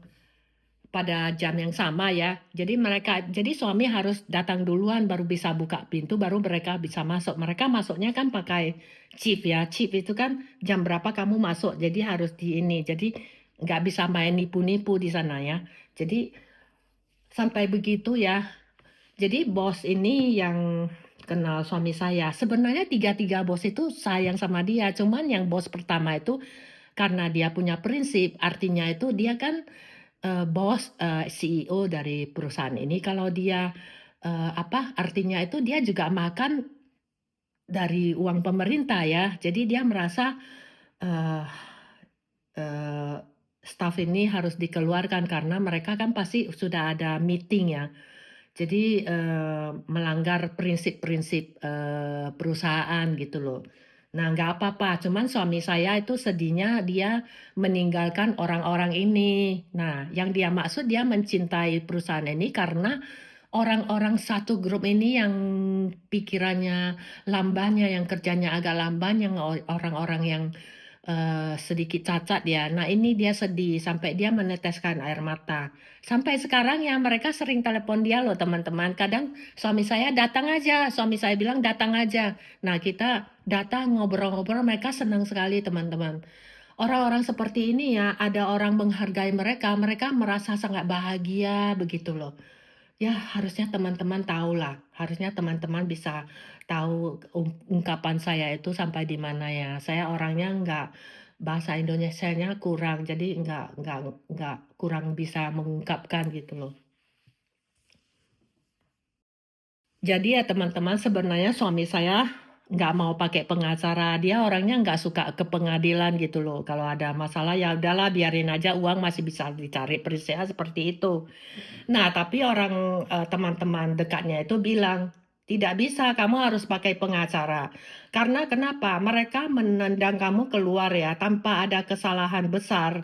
pada jam yang sama ya. Jadi suami harus datang duluan baru bisa buka pintu, baru mereka bisa masuk. Mereka masuknya kan pakai chip ya. Chip itu kan jam berapa kamu masuk. Jadi harus di ini. Jadi nggak bisa main nipu-nipu di sana ya. Jadi sampai begitu ya. Jadi bos ini yang kenal suami saya, sebenarnya tiga-tiga bos itu sayang sama dia, cuman yang bos pertama itu karena dia punya prinsip, artinya itu dia kan, bos, CEO dari perusahaan ini, kalau dia, artinya itu dia juga makan dari uang pemerintah ya. Jadi dia merasa, eee eee, staf ini harus dikeluarkan karena mereka kan pasti sudah ada meeting ya. Jadi, melanggar prinsip-prinsip, perusahaan gitu loh. Nah, nggak apa-apa, cuman suami saya itu sedihnya dia meninggalkan orang-orang ini. Nah, yang dia maksud dia mencintai perusahaan ini karena orang-orang satu grup ini yang pikirannya lambannya, yang kerjanya agak lamban, yang orang-orang yang, sedikit cacat ya. Nah, ini dia sedih sampai dia meneteskan air mata. Sampai sekarang ya mereka sering telepon dia loh teman-teman. Kadang suami saya datang aja, suami saya bilang datang aja. Nah, kita datang ngobrol-ngobrol, mereka senang sekali teman-teman. Orang-orang seperti ini ya, ada orang menghargai mereka, mereka merasa sangat bahagia begitu loh. Ya harusnya teman-teman tahulah, harusnya teman-teman bisa tahu ungkapan saya itu sampai di mana ya. Saya orangnya nggak bahasa Indonesianya kurang, jadi nggak kurang bisa mengungkapkan gitu loh. Jadi ya teman-teman sebenarnya suami saya nggak mau pakai pengacara, dia orangnya nggak suka ke pengadilan gitu loh. Kalau ada masalah ya udahlah biarin aja uang masih bisa dicari, prinsipnya seperti itu. Nah, tapi orang, teman-teman dekatnya itu bilang, "Tidak bisa, kamu harus pakai pengacara." Karena kenapa? Mereka menendang kamu keluar ya, tanpa ada kesalahan besar,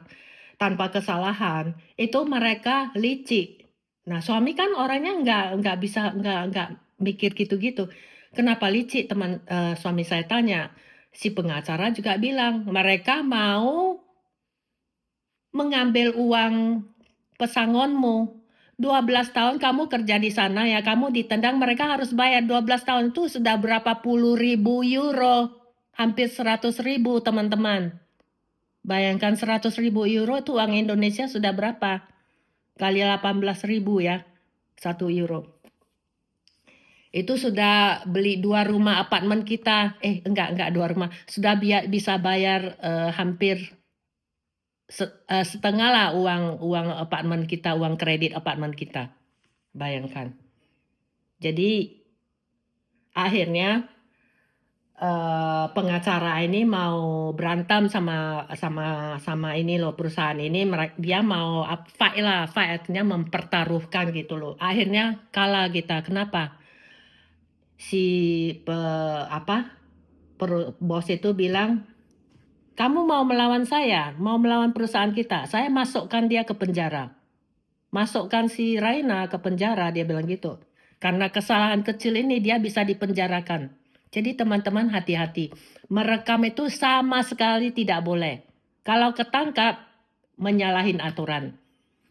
tanpa kesalahan, itu mereka licik. Nah, suami kan orangnya nggak bisa nggak mikir gitu-gitu. "Kenapa licik?" suami saya tanya. Si pengacara juga bilang, "Mereka mau mengambil uang pesangonmu, 12 tahun kamu kerja di sana ya, kamu ditendang mereka harus bayar 12 tahun itu sudah berapa puluh ribu euro, hampir 100.000 teman-teman. Bayangkan 100.000 euro itu uang Indonesia sudah berapa? Kali 18.000 ya, 1 euro. Itu sudah beli 2 rumah apartemen kita, enggak 2 rumah, sudah bisa bayar, hampir setengah lah uang uang apartemen kita, uang kredit apartemen kita, bayangkan. Jadi akhirnya, pengacara ini mau berantem sama ini loh, perusahaan ini, dia mau fight lah, fight artinya mempertaruhkan gitu loh. Akhirnya kalah kita, kenapa? Si pe apa, bos itu bilang, "Kamu mau melawan saya? Mau melawan perusahaan kita? Saya masukkan dia ke penjara." Masukkan si Raina ke penjara, dia bilang gitu. Karena kesalahan kecil ini dia bisa dipenjarakan. Jadi teman-teman hati-hati. Merekam itu sama sekali tidak boleh. Kalau ketangkap, menyalahin aturan.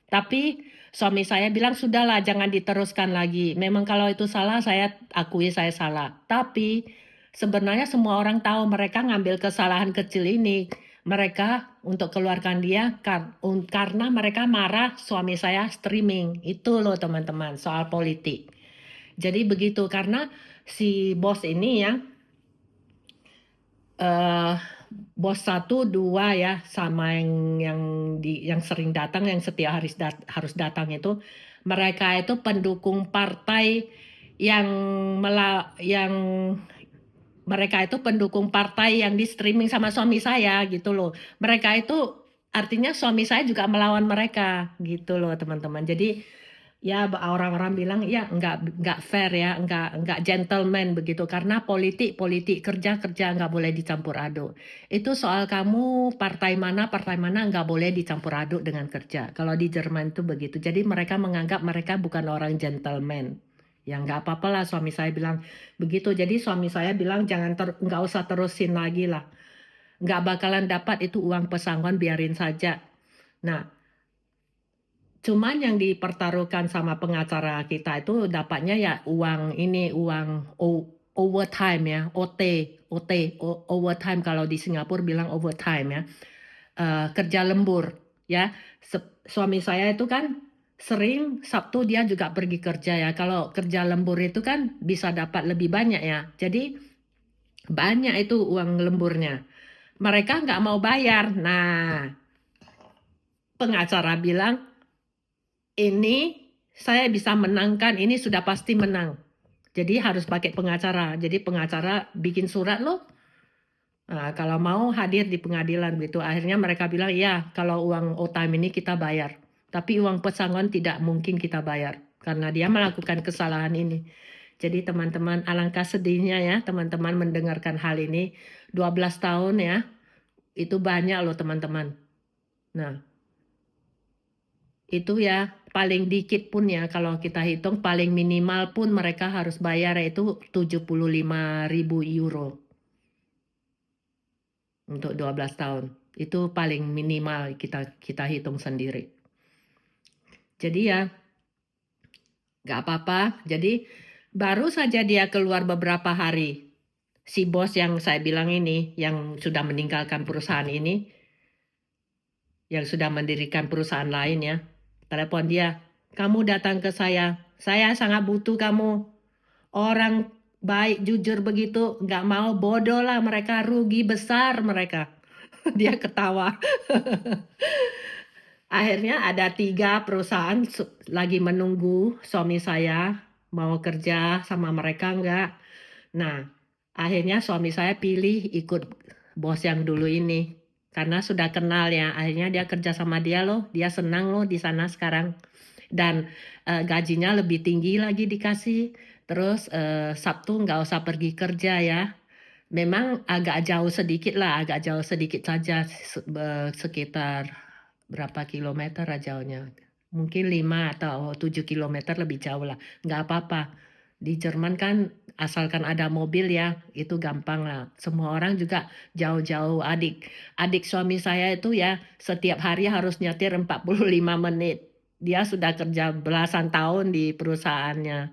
Tapi suami saya bilang, "Sudahlah, jangan diteruskan lagi. Memang kalau itu salah, saya akui saya salah." Tapi sebenarnya semua orang tahu mereka ngambil kesalahan kecil ini. Mereka untuk keluarkan dia karena mereka marah suami saya streaming. Itu loh teman-teman, soal politik. Jadi begitu, karena si bos ini ya, eh bos satu 2 ya, sama yang sering datang, yang setiap harus datang itu, mereka itu pendukung partai yang yang mereka itu pendukung partai yang di-streaming sama suami saya gitu loh. Mereka itu artinya suami saya juga melawan mereka gitu loh teman-teman. Jadi ya orang-orang bilang ya nggak fair ya, nggak gentleman begitu karena politik, kerja nggak boleh dicampur aduk. Itu soal kamu partai mana nggak boleh dicampur aduk dengan kerja. Kalau di Jerman itu begitu. Jadi mereka menganggap mereka bukan orang gentleman. Ya nggak apa-apa lah suami saya bilang begitu. Jadi suami saya bilang jangan nggak usah terusin lagi lah. Nggak bakalan dapat itu uang pesangon, biarin saja. Nah, cuman yang dipertaruhkan sama pengacara kita itu dapatnya ya uang ini, uang overtime ya, overtime kalau di Singapura bilang overtime ya, kerja lembur. ya. Suami saya itu kan sering Sabtu dia juga pergi kerja ya. Kalau kerja lembur itu kan bisa dapat lebih banyak ya. Jadi banyak itu uang lemburnya. Mereka nggak mau bayar. Nah, pengacara bilang, ini saya bisa menangkan, ini sudah pasti menang. Jadi harus pakai pengacara. Jadi pengacara bikin surat loh. Nah, kalau mau hadir di pengadilan gitu. Akhirnya mereka bilang, ya kalau uang OTIME ini kita bayar. Tapi uang pesangon tidak mungkin kita bayar. Karena dia melakukan kesalahan ini. Jadi teman-teman, alangkah sedihnya ya teman-teman mendengarkan hal ini. 12 tahun ya, itu banyak loh teman-teman. Nah, itu ya paling dikit pun ya kalau kita hitung paling minimal pun mereka harus bayar yaitu 75.000 euro untuk 12 tahun. Itu paling minimal kita hitung sendiri. Jadi ya nggak apa-apa. Jadi baru saja dia keluar beberapa hari. Si bos yang saya bilang ini, yang sudah meninggalkan perusahaan ini, yang sudah mendirikan perusahaan lain ya, telepon dia, kamu datang ke saya sangat butuh kamu. Orang baik, jujur begitu, nggak mau, bodoh lah mereka, rugi besar mereka. Dia ketawa. Akhirnya ada 3 perusahaan lagi menunggu suami saya mau kerja sama mereka enggak. Nah, akhirnya suami saya pilih ikut bos yang dulu ini. Karena sudah kenal ya, akhirnya dia kerja sama dia loh, dia senang loh di sana sekarang. Dan gajinya lebih tinggi lagi dikasih. Terus Sabtu nggak usah pergi kerja ya. Memang agak jauh sedikit lah, agak jauh sedikit saja, sekitar berapa kilometer jauhnya. Mungkin 5 atau 7 kilometer lebih jauh lah, nggak apa-apa. Di Jerman kan asalkan ada mobil ya, itu gampang lah. Semua orang juga jauh-jauh, adik suami saya itu ya setiap hari harus nyetir 45 menit. Dia sudah kerja belasan tahun di perusahaannya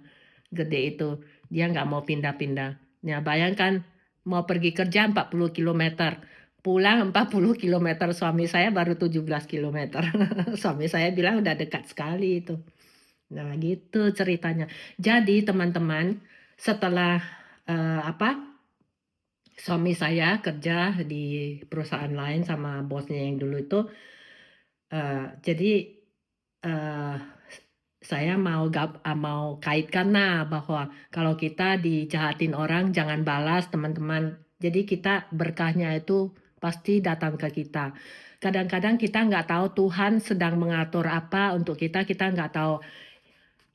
gede itu, dia nggak mau pindah-pindah. Ya bayangkan mau pergi kerja 40 kilometer, pulang 40 kilometer, suami saya baru 17 kilometer. Suami saya bilang udah dekat sekali itu. Nah gitu ceritanya. Jadi teman-teman, setelah apa, suami saya kerja di perusahaan lain sama bosnya yang dulu itu, jadi eh, saya mau kaitkan nah bahwa kalau kita dijahatin orang jangan balas teman-teman. Jadi kita berkahnya itu pasti datang ke kita. Kadang-kadang kita nggak tahu Tuhan sedang mengatur apa untuk kita, kita nggak tahu.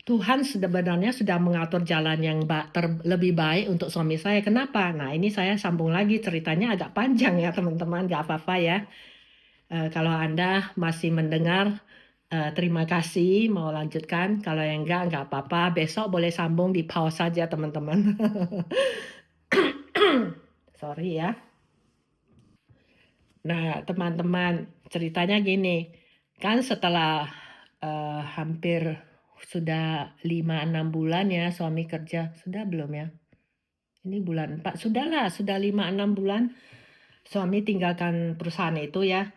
Tuhan sebenarnya sudah mengatur jalan yang lebih baik untuk suami saya. Kenapa? Nah ini saya sambung lagi ceritanya agak panjang ya teman-teman, nggak apa-apa ya. Kalau Anda masih mendengar, terima kasih, mau lanjutkan. Kalau yang enggak apa-apa. Besok boleh sambung di pause saja, teman-teman. Sorry ya. Nah, teman-teman, ceritanya gini. Kan setelah hampir sudah 5-6 bulan ya suami kerja. Sudah belum ya? Ini bulan 4. Sudahlah, sudah 5-6 bulan suami tinggalkan perusahaan itu ya.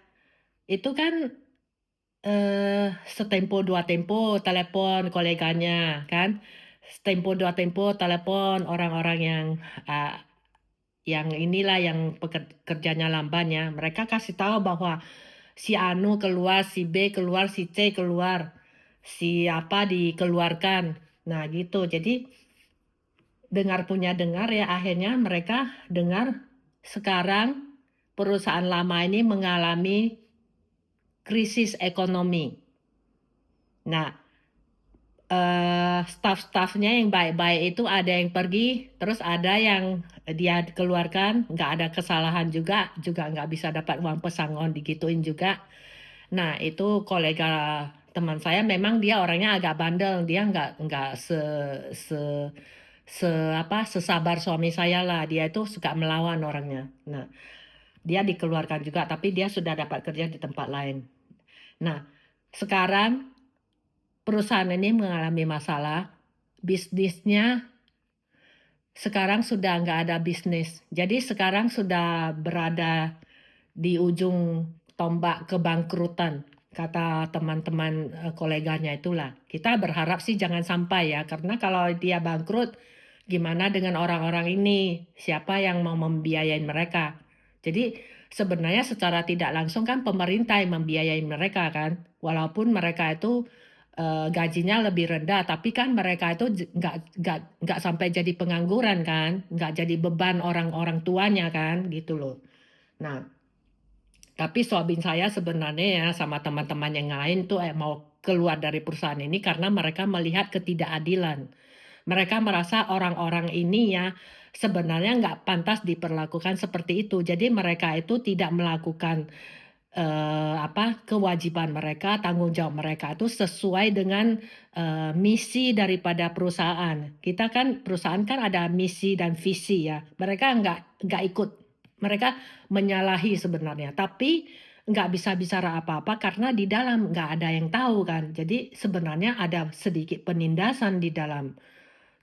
Itu kan setempo dua tempo telepon koleganya kan, setempo dua tempo telepon orang-orang yang inilah yang kerjanya lamban ya, mereka kasih tahu bahwa si Anu keluar, si B keluar, si C keluar, si apa dikeluarkan. Nah gitu, jadi dengar punya dengar ya, akhirnya mereka dengar sekarang perusahaan lama ini mengalami krisis ekonomi. Nah, staff-staffnya yang baik-baik itu ada yang pergi, terus ada yang dia keluarkan, nggak ada kesalahan juga nggak bisa dapat uang pesangon, digituin juga. Nah, itu kolega teman saya memang dia orangnya agak bandel, dia nggak se se apa sesabar suami saya lah, dia itu suka melawan orangnya. Nah, dia dikeluarkan juga, tapi dia sudah dapat kerja di tempat lain. Nah, sekarang perusahaan ini mengalami masalah, bisnisnya sekarang sudah nggak ada bisnis. Jadi sekarang sudah berada di ujung tombak kebangkrutan. kata teman-teman, koleganya itulah. Kita berharap sih jangan sampai ya, karena kalau dia bangkrut, gimana dengan orang-orang ini? Siapa yang mau membiayai mereka? Jadi sebenarnya secara tidak langsung kan pemerintah yang membiayai mereka kan, walaupun mereka itu, gajinya lebih rendah, tapi kan mereka itu nggak sampai jadi pengangguran kan, nggak jadi beban orang-orang tuanya kan, gitu loh. Nah, tapi suami saya sebenarnya ya sama teman-teman yang lain tuh mau keluar dari perusahaan ini karena mereka melihat ketidakadilan. Mereka merasa orang-orang ini ya sebenarnya nggak pantas diperlakukan seperti itu. Jadi mereka itu tidak melakukan kewajiban mereka, tanggung jawab mereka itu sesuai dengan misi daripada perusahaan. Kita kan perusahaan kan ada misi dan visi ya. Mereka nggak ikut, mereka menyalahi sebenarnya. Tapi nggak bisa bicara apa-apa karena di dalam nggak ada yang tahu kan. Jadi sebenarnya ada sedikit penindasan di dalam.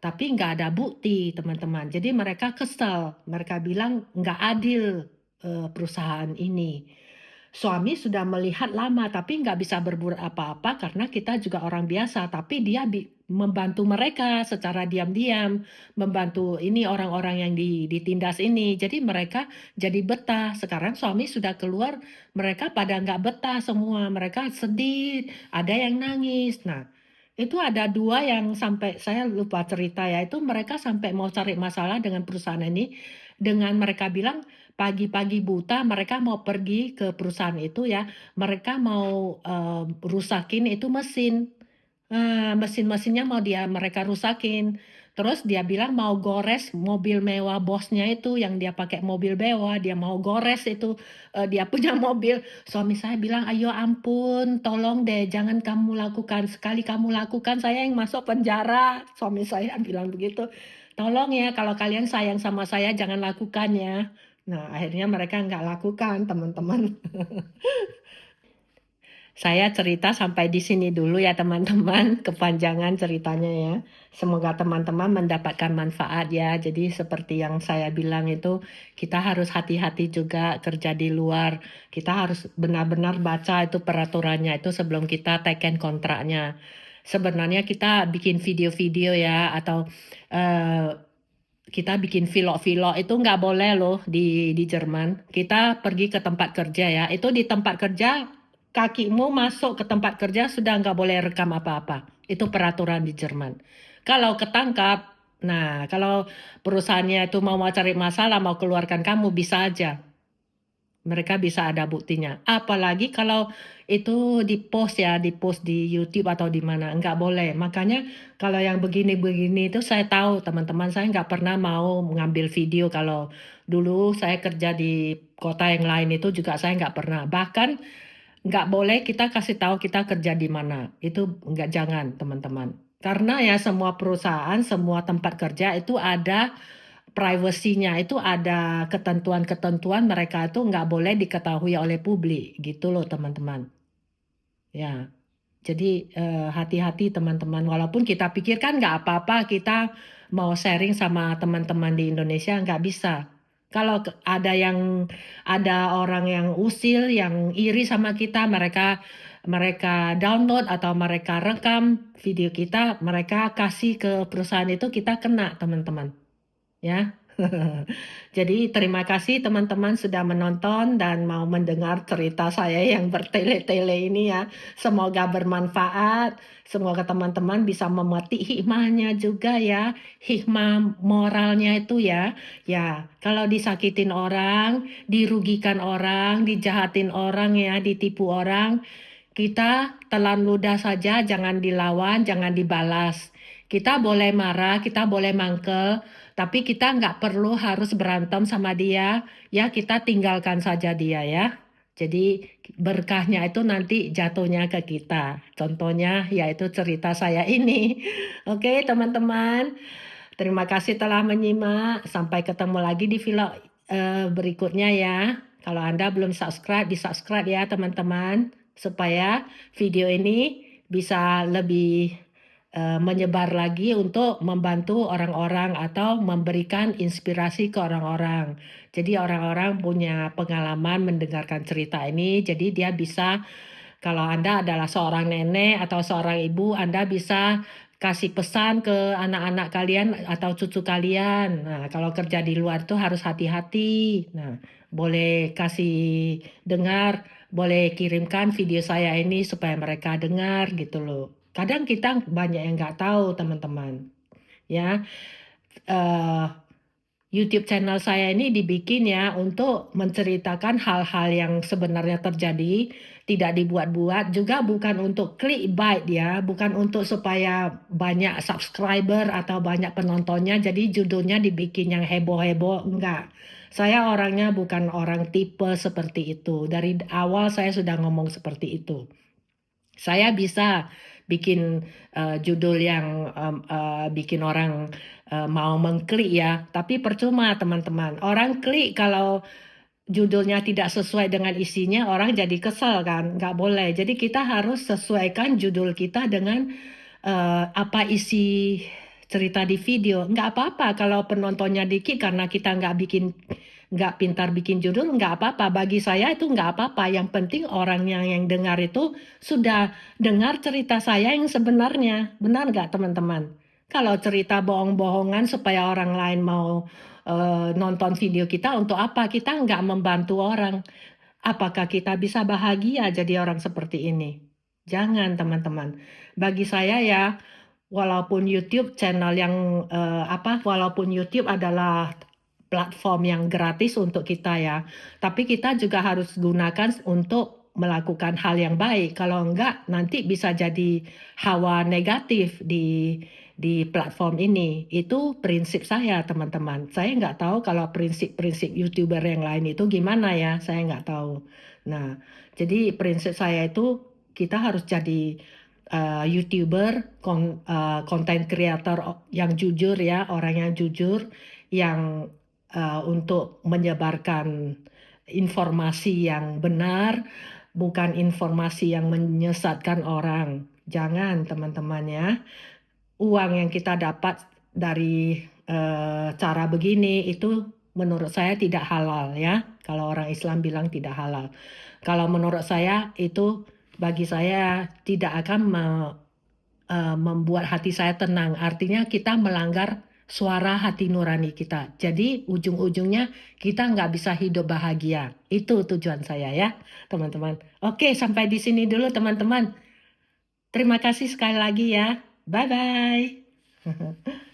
Tapi nggak ada bukti teman-teman. Jadi mereka kesal. Mereka bilang nggak adil perusahaan ini. Suami sudah melihat lama tapi nggak bisa berbuat apa-apa karena kita juga orang biasa. Tapi dia membantu mereka secara diam-diam. Membantu ini orang-orang yang ditindas ini. Jadi mereka jadi betah. Sekarang suami sudah keluar, mereka pada nggak betah semua. Mereka sedih, ada yang nangis. Nah, itu ada 2 yang sampai saya lupa cerita ya, itu mereka sampai mau cari masalah dengan perusahaan ini, dengan mereka bilang pagi-pagi buta mereka mau pergi ke perusahaan itu ya, mereka mau, rusakin itu mesin. Mesin-mesinnya mau mereka rusakin. Terus dia bilang mau gores mobil mewah bosnya itu, yang dia pakai mobil mewah, dia mau gores itu, dia punya mobil. Suami saya bilang, "Ayo ampun, tolong deh jangan kamu lakukan, sekali kamu lakukan saya yang masuk penjara." Suami saya bilang begitu. "Tolong ya kalau kalian sayang sama saya jangan lakukan ya." Nah akhirnya mereka nggak lakukan teman-teman. Saya cerita sampai di sini dulu ya teman-teman, kepanjangan ceritanya ya. Semoga teman-teman mendapatkan manfaat ya. Jadi seperti yang saya bilang itu, kita harus hati-hati juga kerja di luar. Kita harus benar-benar baca itu peraturannya itu sebelum kita teken kontraknya. Sebenarnya kita bikin video-video ya atau kita bikin vlog-vlog itu nggak boleh loh di Jerman. Kita pergi ke tempat kerja ya, itu di tempat kerja kakimu masuk ke tempat kerja sudah nggak boleh rekam apa-apa. Itu peraturan di Jerman. Kalau ketangkap, nah kalau perusahaannya itu mau cari masalah, mau keluarkan kamu bisa aja. Mereka bisa ada buktinya. Apalagi kalau itu di-post ya, di-post di YouTube atau di mana, nggak boleh. Makanya kalau yang begini-begini itu saya tahu teman-teman saya nggak pernah mau mengambil video kalau dulu saya kerja di kota yang lain itu juga saya nggak pernah. Bahkan nggak boleh kita kasih tahu kita kerja di mana. Itu nggak jangan teman-teman. Karena ya semua perusahaan, semua tempat kerja itu ada privasinya itu ada ketentuan-ketentuan mereka itu nggak boleh diketahui oleh publik gitu loh teman-teman. Ya, jadi hati-hati teman-teman. Walaupun kita pikir kan nggak apa-apa kita mau sharing sama teman-teman di Indonesia nggak bisa. Kalau ada orang yang usil, yang iri sama kita, mereka mereka download atau mereka rekam video kita, mereka kasih ke perusahaan itu kita kena teman-teman. Ya. Jadi terima kasih teman-teman sudah menonton dan mau mendengar cerita saya yang bertele-tele ini ya. Semoga bermanfaat. Semoga teman-teman bisa memetik hikmahnya juga ya. Hikmah moralnya itu ya. Ya, kalau disakitin orang, dirugikan orang, dijahatin orang ya, ditipu orang, kita telan ludah saja, jangan dilawan, jangan dibalas. Kita boleh marah, kita boleh mangkel, tapi kita nggak perlu harus berantem sama dia, ya kita tinggalkan saja dia ya. Jadi berkahnya itu nanti jatuhnya ke kita. Contohnya yaitu cerita saya ini. Oke teman-teman, terima kasih telah menyimak. Sampai ketemu lagi di vlog berikutnya ya. Kalau Anda belum subscribe, di-subscribe ya teman-teman. Supaya video ini bisa lebih menyebar lagi untuk membantu orang-orang atau memberikan inspirasi ke orang-orang. Jadi orang-orang punya pengalaman mendengarkan cerita ini, jadi dia bisa Kalau Anda adalah seorang nenek atau seorang ibu, Anda bisa kasih pesan ke anak-anak kalian atau cucu kalian. Nah, kalau kerja di luar tuh harus hati-hati. Nah, boleh kasih dengar, boleh kirimkan video saya ini supaya mereka dengar gitu loh. Kadang kita banyak yang nggak tahu teman-teman, ya. Eh, YouTube channel saya ini dibikin ya untuk menceritakan hal-hal yang sebenarnya terjadi, tidak dibuat-buat, juga bukan untuk clickbait ya, bukan untuk supaya banyak subscriber atau banyak penontonnya, jadi judulnya dibikin yang heboh-heboh, enggak. Saya orangnya bukan orang tipe seperti itu. Dari awal saya sudah ngomong seperti itu. Saya bisa bikin, judul yang, bikin orang, mau mengklik ya, tapi percuma teman-teman. Orang klik kalau judulnya tidak sesuai dengan isinya, orang jadi kesel kan, nggak boleh. Jadi kita harus sesuaikan judul kita dengan, apa isi cerita di video. Nggak apa-apa kalau penontonnya dikit karena kita nggak pintar bikin judul, nggak apa-apa. Bagi saya itu nggak apa-apa. Yang penting orang yang dengar itu sudah dengar cerita saya yang sebenarnya. Benar nggak teman-teman? Kalau cerita bohong-bohongan supaya orang lain mau nonton video kita, untuk apa? Kita nggak membantu orang. Apakah kita bisa bahagia jadi orang seperti ini? Jangan teman-teman. Bagi saya ya, walaupun YouTube channel yang, walaupun YouTube adalah platform yang gratis untuk kita ya, tapi kita juga harus gunakan untuk melakukan hal yang baik. Kalau enggak, nanti bisa jadi hawa negatif di platform ini. Itu prinsip saya, teman-teman. Saya nggak tahu kalau prinsip-prinsip YouTuber yang lain itu gimana ya, saya nggak tahu. Nah, jadi prinsip saya itu kita harus jadi YouTuber, content creator yang jujur ya, orang yang jujur, yang untuk menyebarkan informasi yang benar, bukan informasi yang menyesatkan orang. Jangan teman-teman ya. Uang yang kita dapat dari, cara begini itu menurut saya tidak halal ya, kalau orang Islam bilang tidak halal. Kalau menurut saya itu, bagi saya tidak akan membuat hati saya tenang, artinya kita melanggar suara hati nurani kita. Jadi ujung-ujungnya kita nggak bisa hidup bahagia. Itu tujuan saya ya, teman-teman. Oke, sampai di sini dulu teman-teman. Terima kasih sekali lagi ya. Bye-bye.